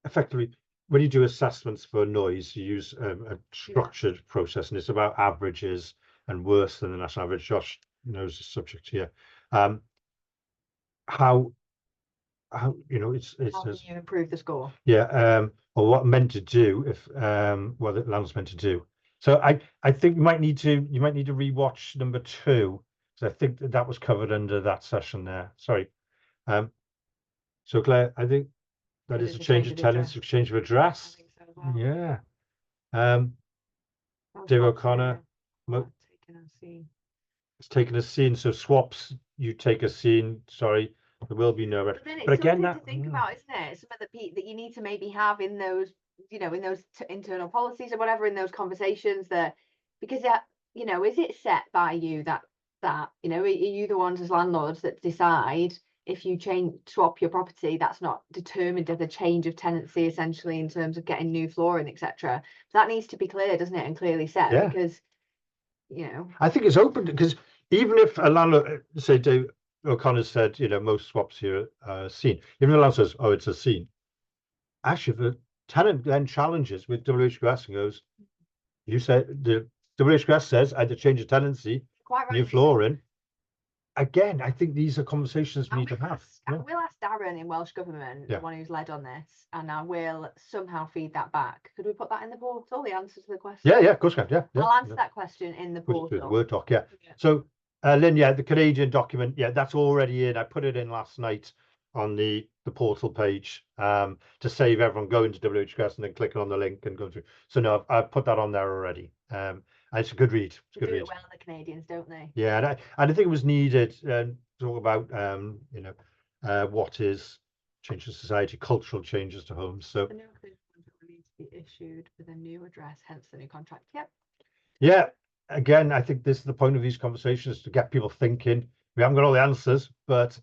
Speaker 1: effectively, when you do assessments for noise, you use a structured process, and it's about averages and worse than the national average. Josh knows the subject here. How how do you
Speaker 2: improve the score?
Speaker 1: Yeah, or what meant to do if what the land's meant to do. So I think you might need to rewatch number 2, because I think that was covered under that session there. Sorry. So Claire, I think that is a change of tenancy, exchange of address. I think so as well. Yeah. Dave O'Connor. It's taken a scene. So swaps, you take a scene. Sorry. There will be no.
Speaker 2: But again, that to think about, isn't it? Some of the that you need to maybe have in those, in those internal policies or whatever, in those conversations, that because that, is it set by you that are you the ones as landlords that decide if you swap your property? That's not determined as a change of tenancy, essentially, in terms of getting new flooring, etc. That needs to be clear, doesn't it, and clearly set, because
Speaker 1: I think it's open, because even if a landlord, say Dave O'Connor said, most swaps here are seen. Even the landlord says, "Oh, it's a scene." Actually, if the tenant then challenges with WHQS and goes, you said the WHQS says I had to change the tenancy,
Speaker 2: Quite right.
Speaker 1: new flooring. Again, I think these are conversations we need to have.
Speaker 2: I will ask Darren in Welsh Government, the one who's led on this, and I will somehow feed that back. Could we put that in the portal, the answer to the question?
Speaker 1: Yeah, of course, yeah.
Speaker 2: I'll answer that question in the portal.
Speaker 1: The Word doc, yeah. So, Lynn, the Canadian document, that's already in. I put it in last night on the portal page to save everyone going to WHQS and then clicking on the link and going through. So no, I've put that on there already. And it's a good read. It's a good read.
Speaker 2: Well, the Canadians, don't they?
Speaker 1: Yeah, and I think it was needed to talk about what is change to society, cultural changes to homes. So
Speaker 2: the new contract will need to be issued with a new address, hence the new contract. Yep.
Speaker 1: Yeah, again, I think this is the point of these conversations, to get people thinking. We haven't got all the answers, but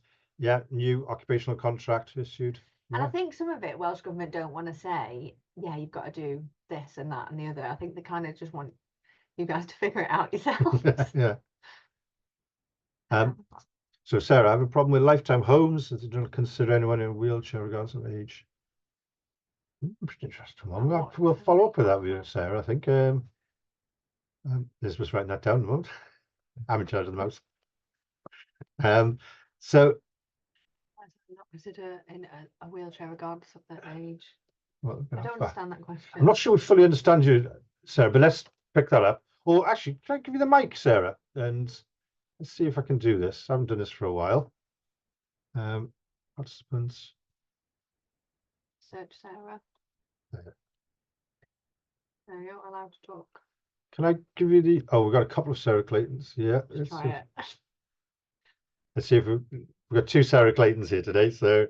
Speaker 1: new occupational contract issued.
Speaker 2: And I think some of it Welsh Government don't want to say, you've got to do this and that and the other. I think they kind of just want you guys to figure it out yourselves.
Speaker 1: Yeah. So Sarah, I have a problem with lifetime homes. They don't consider anyone in a wheelchair regardless of age. Interesting one. We'll follow up with that with you, Sarah. I think Liz was writing that down at the moment. I'm in charge of the mouse. So
Speaker 2: not consider in a wheelchair regardless of their age.
Speaker 1: Well,
Speaker 2: I don't understand that question.
Speaker 1: I'm not sure we fully understand you, Sarah, but let's pick that up. Or actually, can I give you the mic, Sarah? And let's see if I can do this. I haven't done this for a while. Participants.
Speaker 2: Search Sarah. No, you're not allowed to talk.
Speaker 1: Can I give you the? Oh, we've got a couple of Sarah Claytons. Yeah,
Speaker 2: let's try it.
Speaker 1: Let's see if we've got two Sarah Claytons here today. So,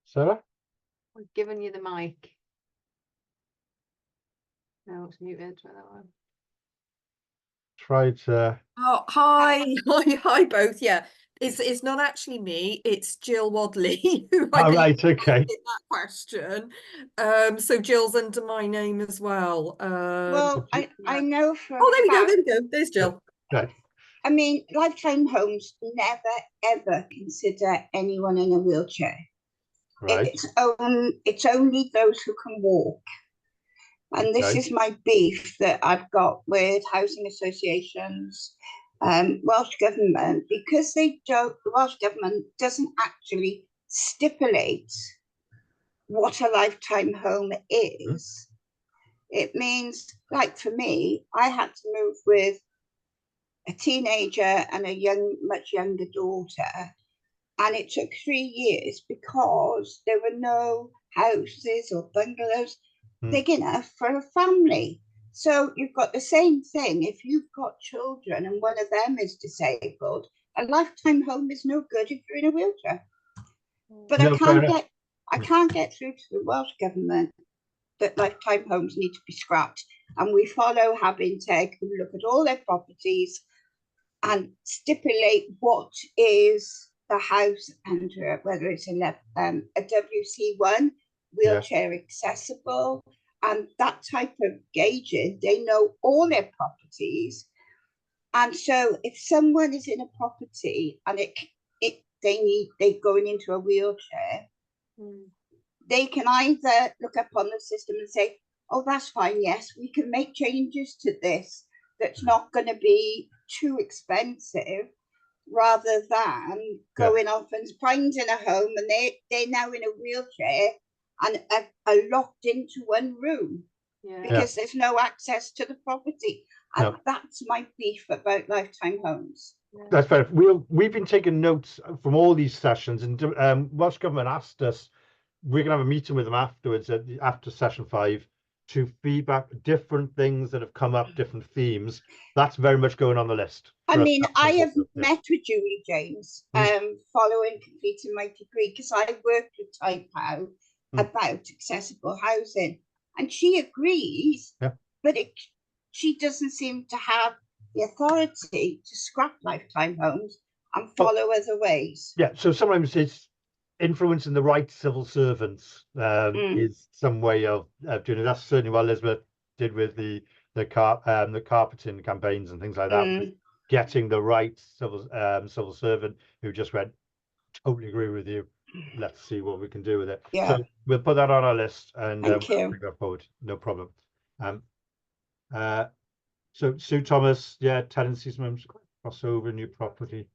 Speaker 1: Sarah,
Speaker 2: we've given you the mic. No, it's muted. Try that one.
Speaker 1: Try to.
Speaker 3: Oh, hi, hi both. Yeah, it's not actually me. It's Jill Wadley who
Speaker 1: Right, okay.
Speaker 3: That question. So Jill's under my name as well.
Speaker 4: Well, I know for.
Speaker 3: Oh, there we go. There's Jill.
Speaker 1: Right.
Speaker 4: I mean, lifetime homes never ever consider anyone in a wheelchair.
Speaker 1: Right.
Speaker 4: It's only those who can walk. And this is my beef that I've got with housing associations, Welsh Government, because the Welsh Government doesn't actually stipulate what a lifetime home is. It means, like for me, I had to move with a teenager and a much younger daughter, and it took 3 years because there were no houses or bungalows big enough for a family. So you've got the same thing. If you've got children and one of them is disabled, a lifetime home is no good if you're in a wheelchair. But no, I can't get through to the Welsh Government that lifetime homes need to be scrapped. And we follow Habinteg, who look at all their properties and stipulate what is the house and whether it's a WC1, wheelchair accessible, and that type of gauging. They know all their properties, and so if someone is in a property and they're going into a wheelchair, they can either look up on the system and say, oh, that's fine, yes, we can make changes to this that's not going to be too expensive, rather than going off and finding a home and they're now in a wheelchair and are locked into one room because there's no access to the property. And that's my beef about lifetime homes.
Speaker 1: That's fair. We've been taking notes from all these sessions, and Welsh Government asked us, we're going to have a meeting with them afterwards, after session 5, to feedback different things that have come up, different themes. That's very much going on the list.
Speaker 4: I mean, I have met with Julie James following completing my degree, because I worked with Type How about accessible housing, and she agrees, but she doesn't seem to have the authority to scrap lifetime homes and follow other ways.
Speaker 1: Yeah, so sometimes it's influencing the right civil servants is some way of doing it. That's certainly what Elizabeth did with the carpeting campaigns and things like that. Getting the right civil servant who just went, totally agree with you. let's see what we can do with it.
Speaker 4: Yeah.
Speaker 1: So we'll put that on our list and
Speaker 4: Thank
Speaker 1: we'll
Speaker 4: you.
Speaker 1: take that forward. No problem. So Sue Thomas, yeah, tenancies crossover, new property.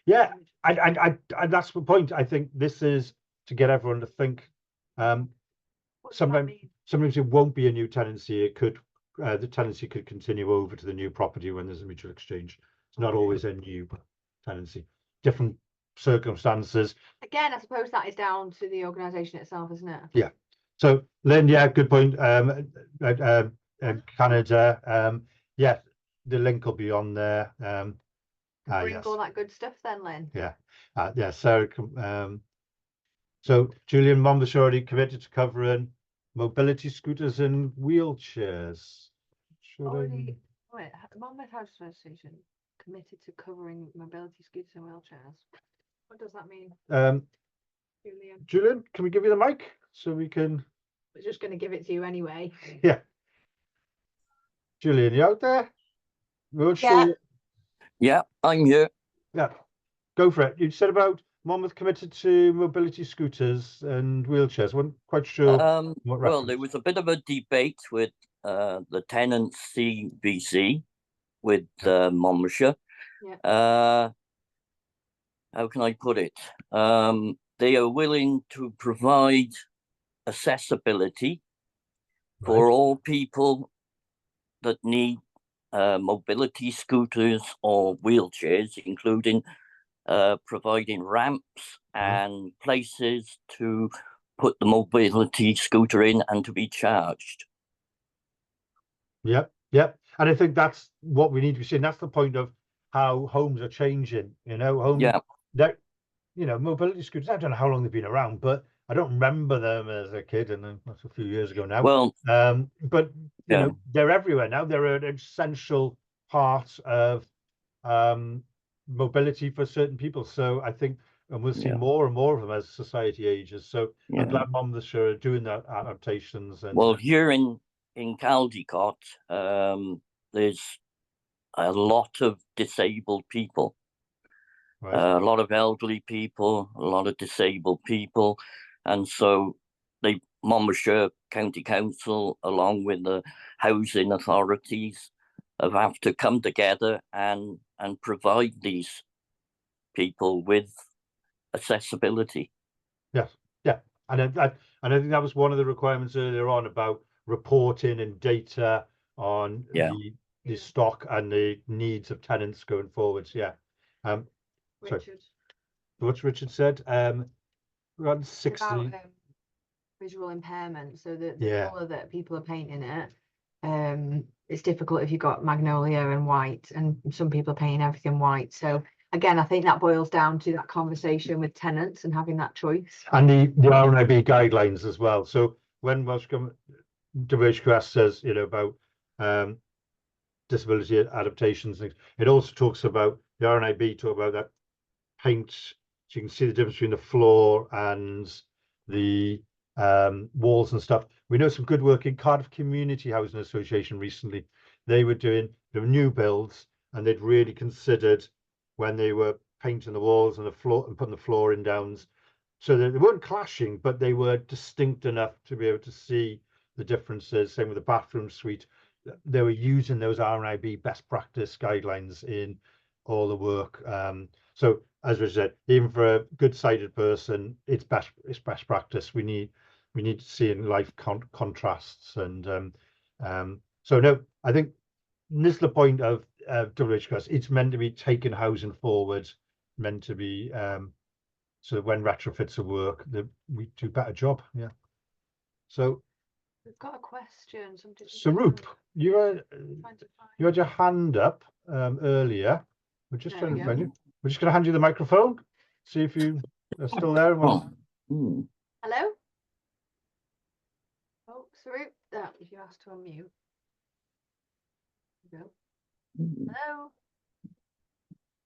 Speaker 1: Yeah, I that's the point. I think this is to get everyone to think. Sometimes it won't be a new tenancy. It could the tenancy could continue over to the new property when there's a mutual exchange. It's not always a new tenancy. Different circumstances.
Speaker 2: Again, I suppose that is down to the organisation itself, isn't it?
Speaker 1: Yeah. So Lynn, yeah, good point. Canada, yeah, the link will be on there.
Speaker 2: Bring
Speaker 1: Yes.
Speaker 2: all that good stuff then, Lynn.
Speaker 1: Yeah. Yeah, Sarah. So Julian Monmouth's already committed to covering mobility scooters and wheelchairs.
Speaker 2: Already, wait, Monmouth House Association committed to covering mobility scooters and wheelchairs. What does that mean, Julian?
Speaker 1: Julian, can we give you the mic so we can?
Speaker 2: We're just going to give it to you anyway.
Speaker 1: Yeah. Julian, you out there? We weren't
Speaker 4: Yeah.
Speaker 1: sure.
Speaker 5: Yeah, I'm here.
Speaker 1: Yeah, go for it. You said about Monmouth committed to mobility scooters and wheelchairs. I wasn't quite sure. What
Speaker 5: Well, there
Speaker 1: reference.
Speaker 5: was a bit of a debate with the tenants CBC with Monmouthshire.
Speaker 2: Yeah.
Speaker 5: How can I put it? They are willing to provide accessibility for all people that need mobility scooters or wheelchairs, including providing ramps and places to put the mobility scooter in and to be charged.
Speaker 1: Yep, yep. And I think that's what we need to be seeing. That's the point of how homes are changing. You know, homes that mobility scooters. I don't know how long they've been around, but I don't remember them as a kid, and that's a few years ago now.
Speaker 5: Well,
Speaker 1: but you know, they're everywhere now. They're an essential part of mobility for certain people. So I think, and we'll see more and more of them as society ages. So I'm glad Monmouthshire are doing that adaptations. And
Speaker 5: well, here in Caldecott, there's a lot of disabled people, a lot of elderly people, a lot of disabled people, and so Monmouthshire County Council, along with the housing authorities, have to come together and provide these people with accessibility.
Speaker 1: Yes, yeah, and I think that was one of the requirements earlier on about reporting and data on the stock and the needs of tenants going forwards. Yeah.
Speaker 2: Richard.
Speaker 1: What's Richard said? Around 60.
Speaker 2: About, visual impairment, so the colour that people are painting it, it's difficult if you've got magnolia and white, and some people are painting everything white. So again, I think that boils down to that conversation with tenants and having that choice.
Speaker 1: And the RNIB guidelines as well. So when WHQS says, about disability adaptations, it also talks about the RNIB talk about that paint. So you can see the difference between the floor and the walls and stuff. We know some good work in Cardiff Community Housing Association recently. They were doing the new builds, and they'd really considered when they were painting the walls and the floor and putting the flooring downs, so that they weren't clashing, but they were distinct enough to be able to see the differences. Same with the bathroom suite. They were using those RNIB best practice guidelines in all the work. So as we said, even for a good sighted person, it's best practice. We need to see in life contrasts. And so no, I think this is the point of WHQS. It's meant to be taking housing forward, meant to be so that when retrofits are work, that we do a better job. Yeah. So
Speaker 2: we've got a question.
Speaker 1: Sarup, you had your hand up earlier. We're just trying to find you. We're just going to hand you the microphone. See if you are still there.
Speaker 2: Hello. Oh, Sarup. If you ask to unmute. Go. Hello.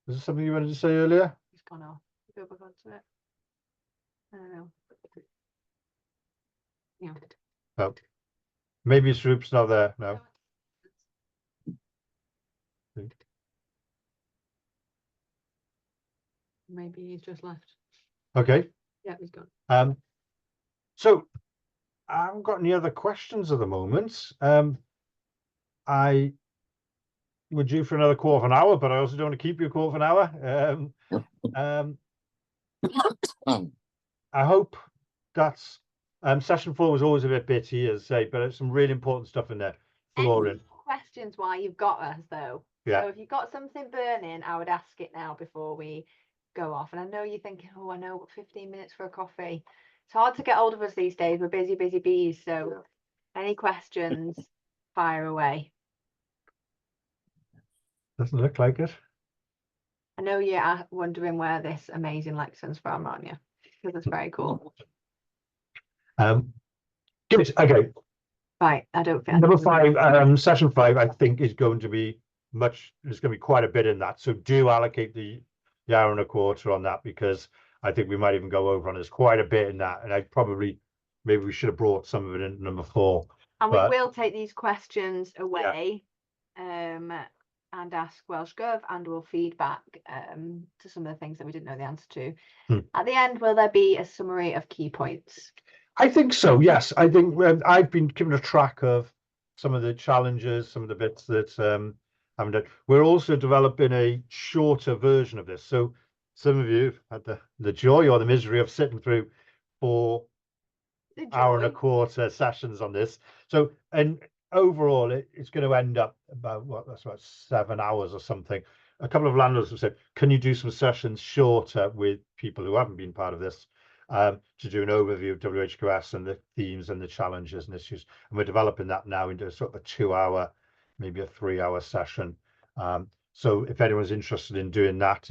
Speaker 1: Is there something you wanted to say earlier?
Speaker 2: He's gone off. Go back onto it. I don't know. Yeah.
Speaker 1: Oh, maybe Sarup's not there now.
Speaker 2: Maybe he's just left.
Speaker 1: Okay.
Speaker 2: Yeah, he's gone.
Speaker 1: So I haven't got any other questions at the moment. I we're due for another quarter of an hour, but I also don't want to keep you a quarter of an hour. I hope that's session 4 was always a bit bitty, as I say, but it's some really important stuff in there. Flooring.
Speaker 2: Questions why you've got us though.
Speaker 1: Yeah.
Speaker 2: So if you've got something burning, I would ask it now before we go off. And I know you're thinking, oh, I know, 15 minutes for a coffee. It's hard to get hold of us these days. We're busy, busy bees. So any questions, fire away.
Speaker 1: Doesn't look like it.
Speaker 2: I know you're wondering where this amazing Lexion's from, aren't you? Because it's very cool.
Speaker 1: Give it, okay.
Speaker 2: Right, I don't think
Speaker 1: Number 5, session 5, I think is going to be there's going to be quite a bit in that. So do allocate the hour and a quarter on that, because I think we might even go over on. There's quite a bit in that. And maybe we should have brought some of it in number 4.
Speaker 2: And we will take these questions away and ask Welsh Gov, and we'll feed back to some of the things that we didn't know the answer to. At the end, will there be a summary of key points?
Speaker 1: I think so, yes. I think I've been given a track of some of the challenges, some of the bits that haven't done. We're also developing a shorter version of this. So some of you have had the joy or the misery of sitting through 4 hour and a quarter sessions on this. So, and overall, it's going to end up about that's about 7 hours or something. A couple of landlords have said, can you do some sessions shorter with people who haven't been part of this, to do an overview of WHQS and the themes and the challenges and issues. And we're developing that now into sort of a 2-hour, maybe a 3-hour session. So if anyone's interested in doing that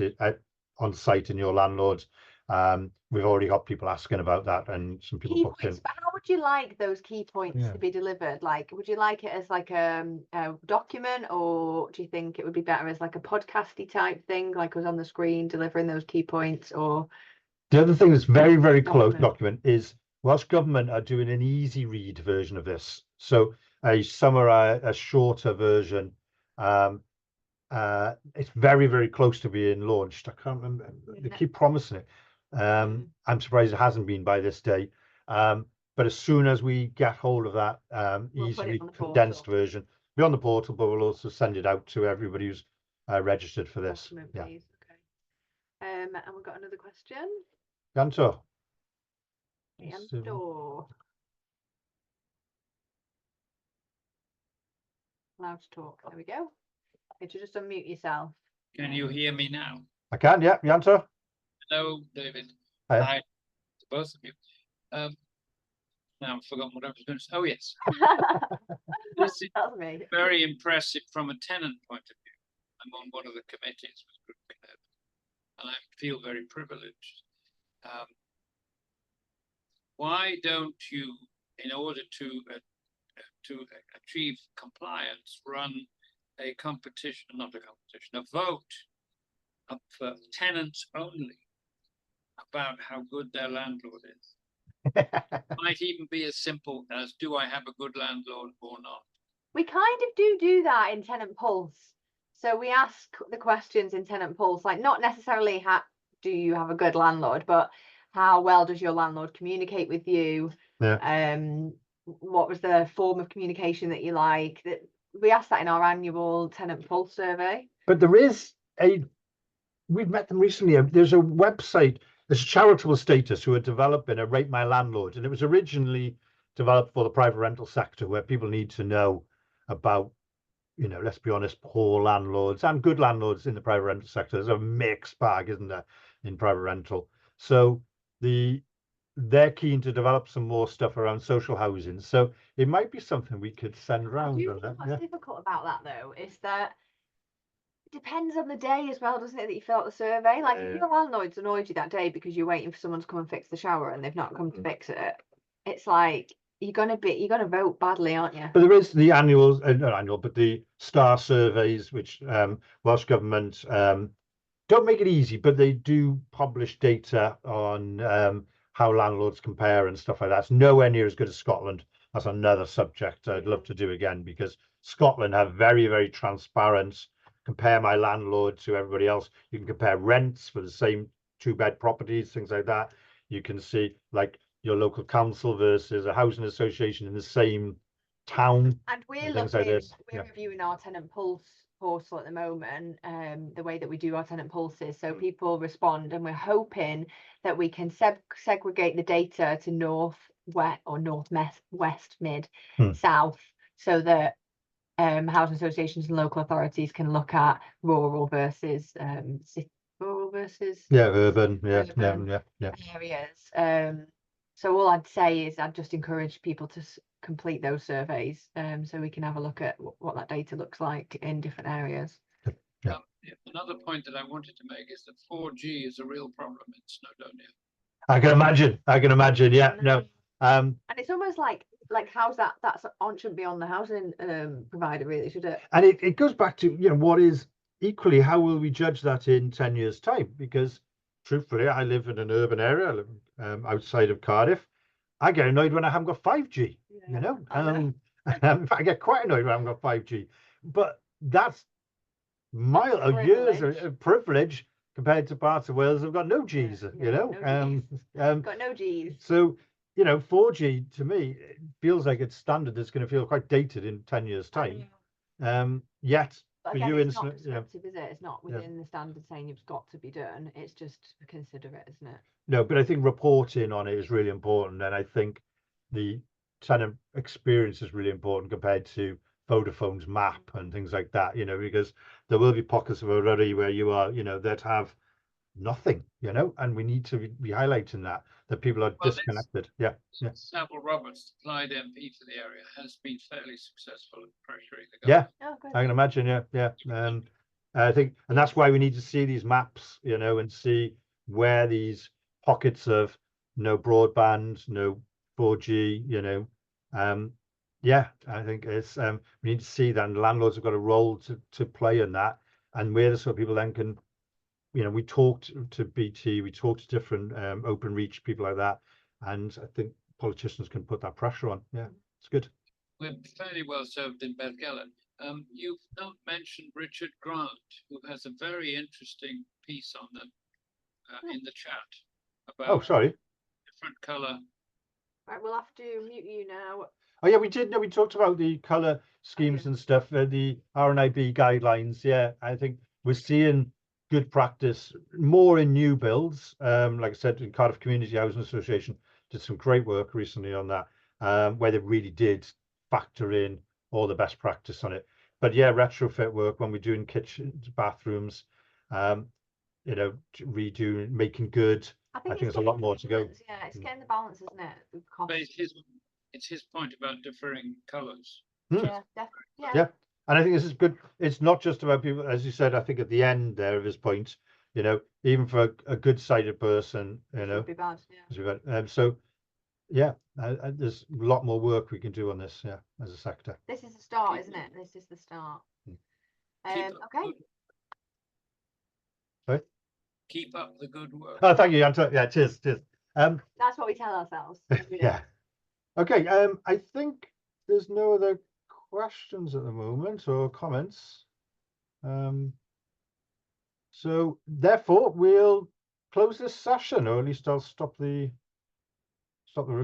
Speaker 1: on site in your landlords, we've already got people asking about that, and some people booked in.
Speaker 2: But how would you like those key points to be delivered? Like, would you like it as like a document, or do you think it would be better as like a podcasty type thing, like us on the screen delivering those key points? Or
Speaker 1: the other thing that's very, very close document is Welsh Government are doing an easy read version of this. So a shorter version. It's very, very close to being launched. I can't remember. They keep promising it. I'm surprised it hasn't been by this day. But as soon as we get hold of that easily condensed version, be on the portal, but we'll also send it out to everybody who's registered for this. Yeah.
Speaker 2: Okay. And we've got another question.
Speaker 1: Ganto.
Speaker 2: Allowed to talk. There we go. Okay, to just unmute yourself.
Speaker 6: Can you hear me now?
Speaker 1: I can, yeah, Yanto.
Speaker 6: Hello, David.
Speaker 1: Hi.
Speaker 6: Hi to both of you. Now I've forgotten what I was going to say. Oh, yes. This is very impressive from a tenant point of view. I'm on one of the committees with Group Club, and I feel very privileged. Why don't you, in order to achieve compliance, run a competition, not a competition, a vote up for tenants only about how good their landlord is? Might even be as simple as, do I have a good landlord or not?
Speaker 2: We kind of do that in Tenant Pulse. So we ask the questions in Tenant Pulse, like not necessarily do you have a good landlord, but how well does your landlord communicate with you?
Speaker 1: Yeah.
Speaker 2: What was the form of communication that you like? That we asked that in our annual Tenant Pulse survey.
Speaker 1: But there is we've met them recently. There's a website, there's charitable status who are developing a Rate My Landlord, and it was originally developed for the private rental sector, where people need to know about, let's be honest, poor landlords and good landlords in the private rental sector. There's a mixed bag, isn't there, in private rental? So they're keen to develop some more stuff around social housing. So it might be something we could send around.
Speaker 2: What's difficult about that though is that it depends on the day as well, doesn't it, that you fill out the survey? Like if your landlord's annoyed you that day because you're waiting for someone to come and fix the shower and they've not come to fix it, it's like you're gonna vote badly, aren't you?
Speaker 1: But there is the but the STAR surveys, which Welsh Government don't make it easy, but they do publish data on how landlords compare and stuff like that. It's nowhere near as good as Scotland. That's another subject I'd love to do again, because Scotland have very, very transparent, compare my landlord to everybody else. You can compare rents for the same 2-bed properties, things like that. You can see like your local council versus a housing association in the same town.
Speaker 2: And we're
Speaker 1: and things like
Speaker 2: looking,
Speaker 1: this.
Speaker 2: we're
Speaker 1: Yeah.
Speaker 2: reviewing our tenant pulse portal at the moment, the way that we do our tenant pulses. So people respond, and we're hoping that we can segregate the data to north, west, or north, west, mid, south, so that housing associations and local authorities can look at rural versus
Speaker 1: urban,
Speaker 2: urban areas. So all I'd say is I'd just encourage people to complete those surveys, so we can have a look at what that data looks like in different areas.
Speaker 6: Another point that I wanted to make is that 4G is a real problem in Snowdonia.
Speaker 1: I can imagine. Yeah, no.
Speaker 2: And it's almost like how's that's shouldn't be on the housing provider, really, should it?
Speaker 1: And it goes back to, you know, what is equally, how will we judge that in 10 years time? Because truthfully, I live in an urban area, I live outside of Cardiff. I get annoyed when I haven't got 5G, you know. In fact, I get quite annoyed when I haven't got 5G, but that's years of privilege compared to parts of Wales who've got no G's, you know.
Speaker 2: Got no G's.
Speaker 1: So, you know, 4G to me, it feels like it's standard that's going to feel quite dated in 10 years time. Yet
Speaker 2: but
Speaker 1: for
Speaker 2: again,
Speaker 1: you,
Speaker 2: it's not prescriptive, is it? It's not within the standard saying it's got to be done. It's just consider it, isn't it?
Speaker 1: No, but I think reporting on it is really important, and I think the tenant experience is really important compared to Vodafone's map and things like that, you know, because there will be pockets of Eryri where you are, you know, that have nothing, you know, and we need to be highlighting that people are disconnected.
Speaker 6: Savile Roberts, the Clyde MP for the area, has been fairly successful at pressuring the
Speaker 1: government.
Speaker 2: Oh,
Speaker 1: I can imagine. I think, and that's why we need to see these maps, you know, and see where these pockets of no broadband, no 4G, you know. I think it's we need to see that, and landlords have got a role to play in that, and where the sort of people then can, you know, we talked to BT, we talked to different open reach people like that, and I think politicians can put that pressure on. Yeah, it's good.
Speaker 6: We're fairly well served in Belgellen. You've not mentioned Richard Grant, who has a very interesting piece on them in the chat about different colour.
Speaker 2: Right, we'll have to mute you now.
Speaker 1: Oh yeah, we did. No, we talked about the colour schemes and stuff, the RNIB guidelines. Yeah, I think we're seeing good practice more in new builds. Like I said, in Cardiff Community Housing Association did some great work recently on that, where they really did factor in all the best practice on it. But yeah, retrofit work when we're doing kitchens, bathrooms, you know, redoing, making good. I think there's a lot more to go.
Speaker 2: Yeah, it's getting the balance, isn't it?
Speaker 6: But it's his point about differing colours.
Speaker 2: Yeah, definitely.
Speaker 1: Yeah. And I think this is good. It's not just about people, as you said, I think at the end there of his point, you know, even for a good sighted person, you know,
Speaker 2: be bad,
Speaker 1: so yeah, there's a lot more work we can do on this, as a sector.
Speaker 2: This is the start, isn't it? This is the start. Okay.
Speaker 1: Sorry?
Speaker 6: Keep up the good work.
Speaker 1: Oh, thank you. Yeah, cheers.
Speaker 2: That's what we tell ourselves.
Speaker 1: Yeah. Okay. I think there's no other questions at the moment or comments. So therefore we'll close this session, or at least I'll stop the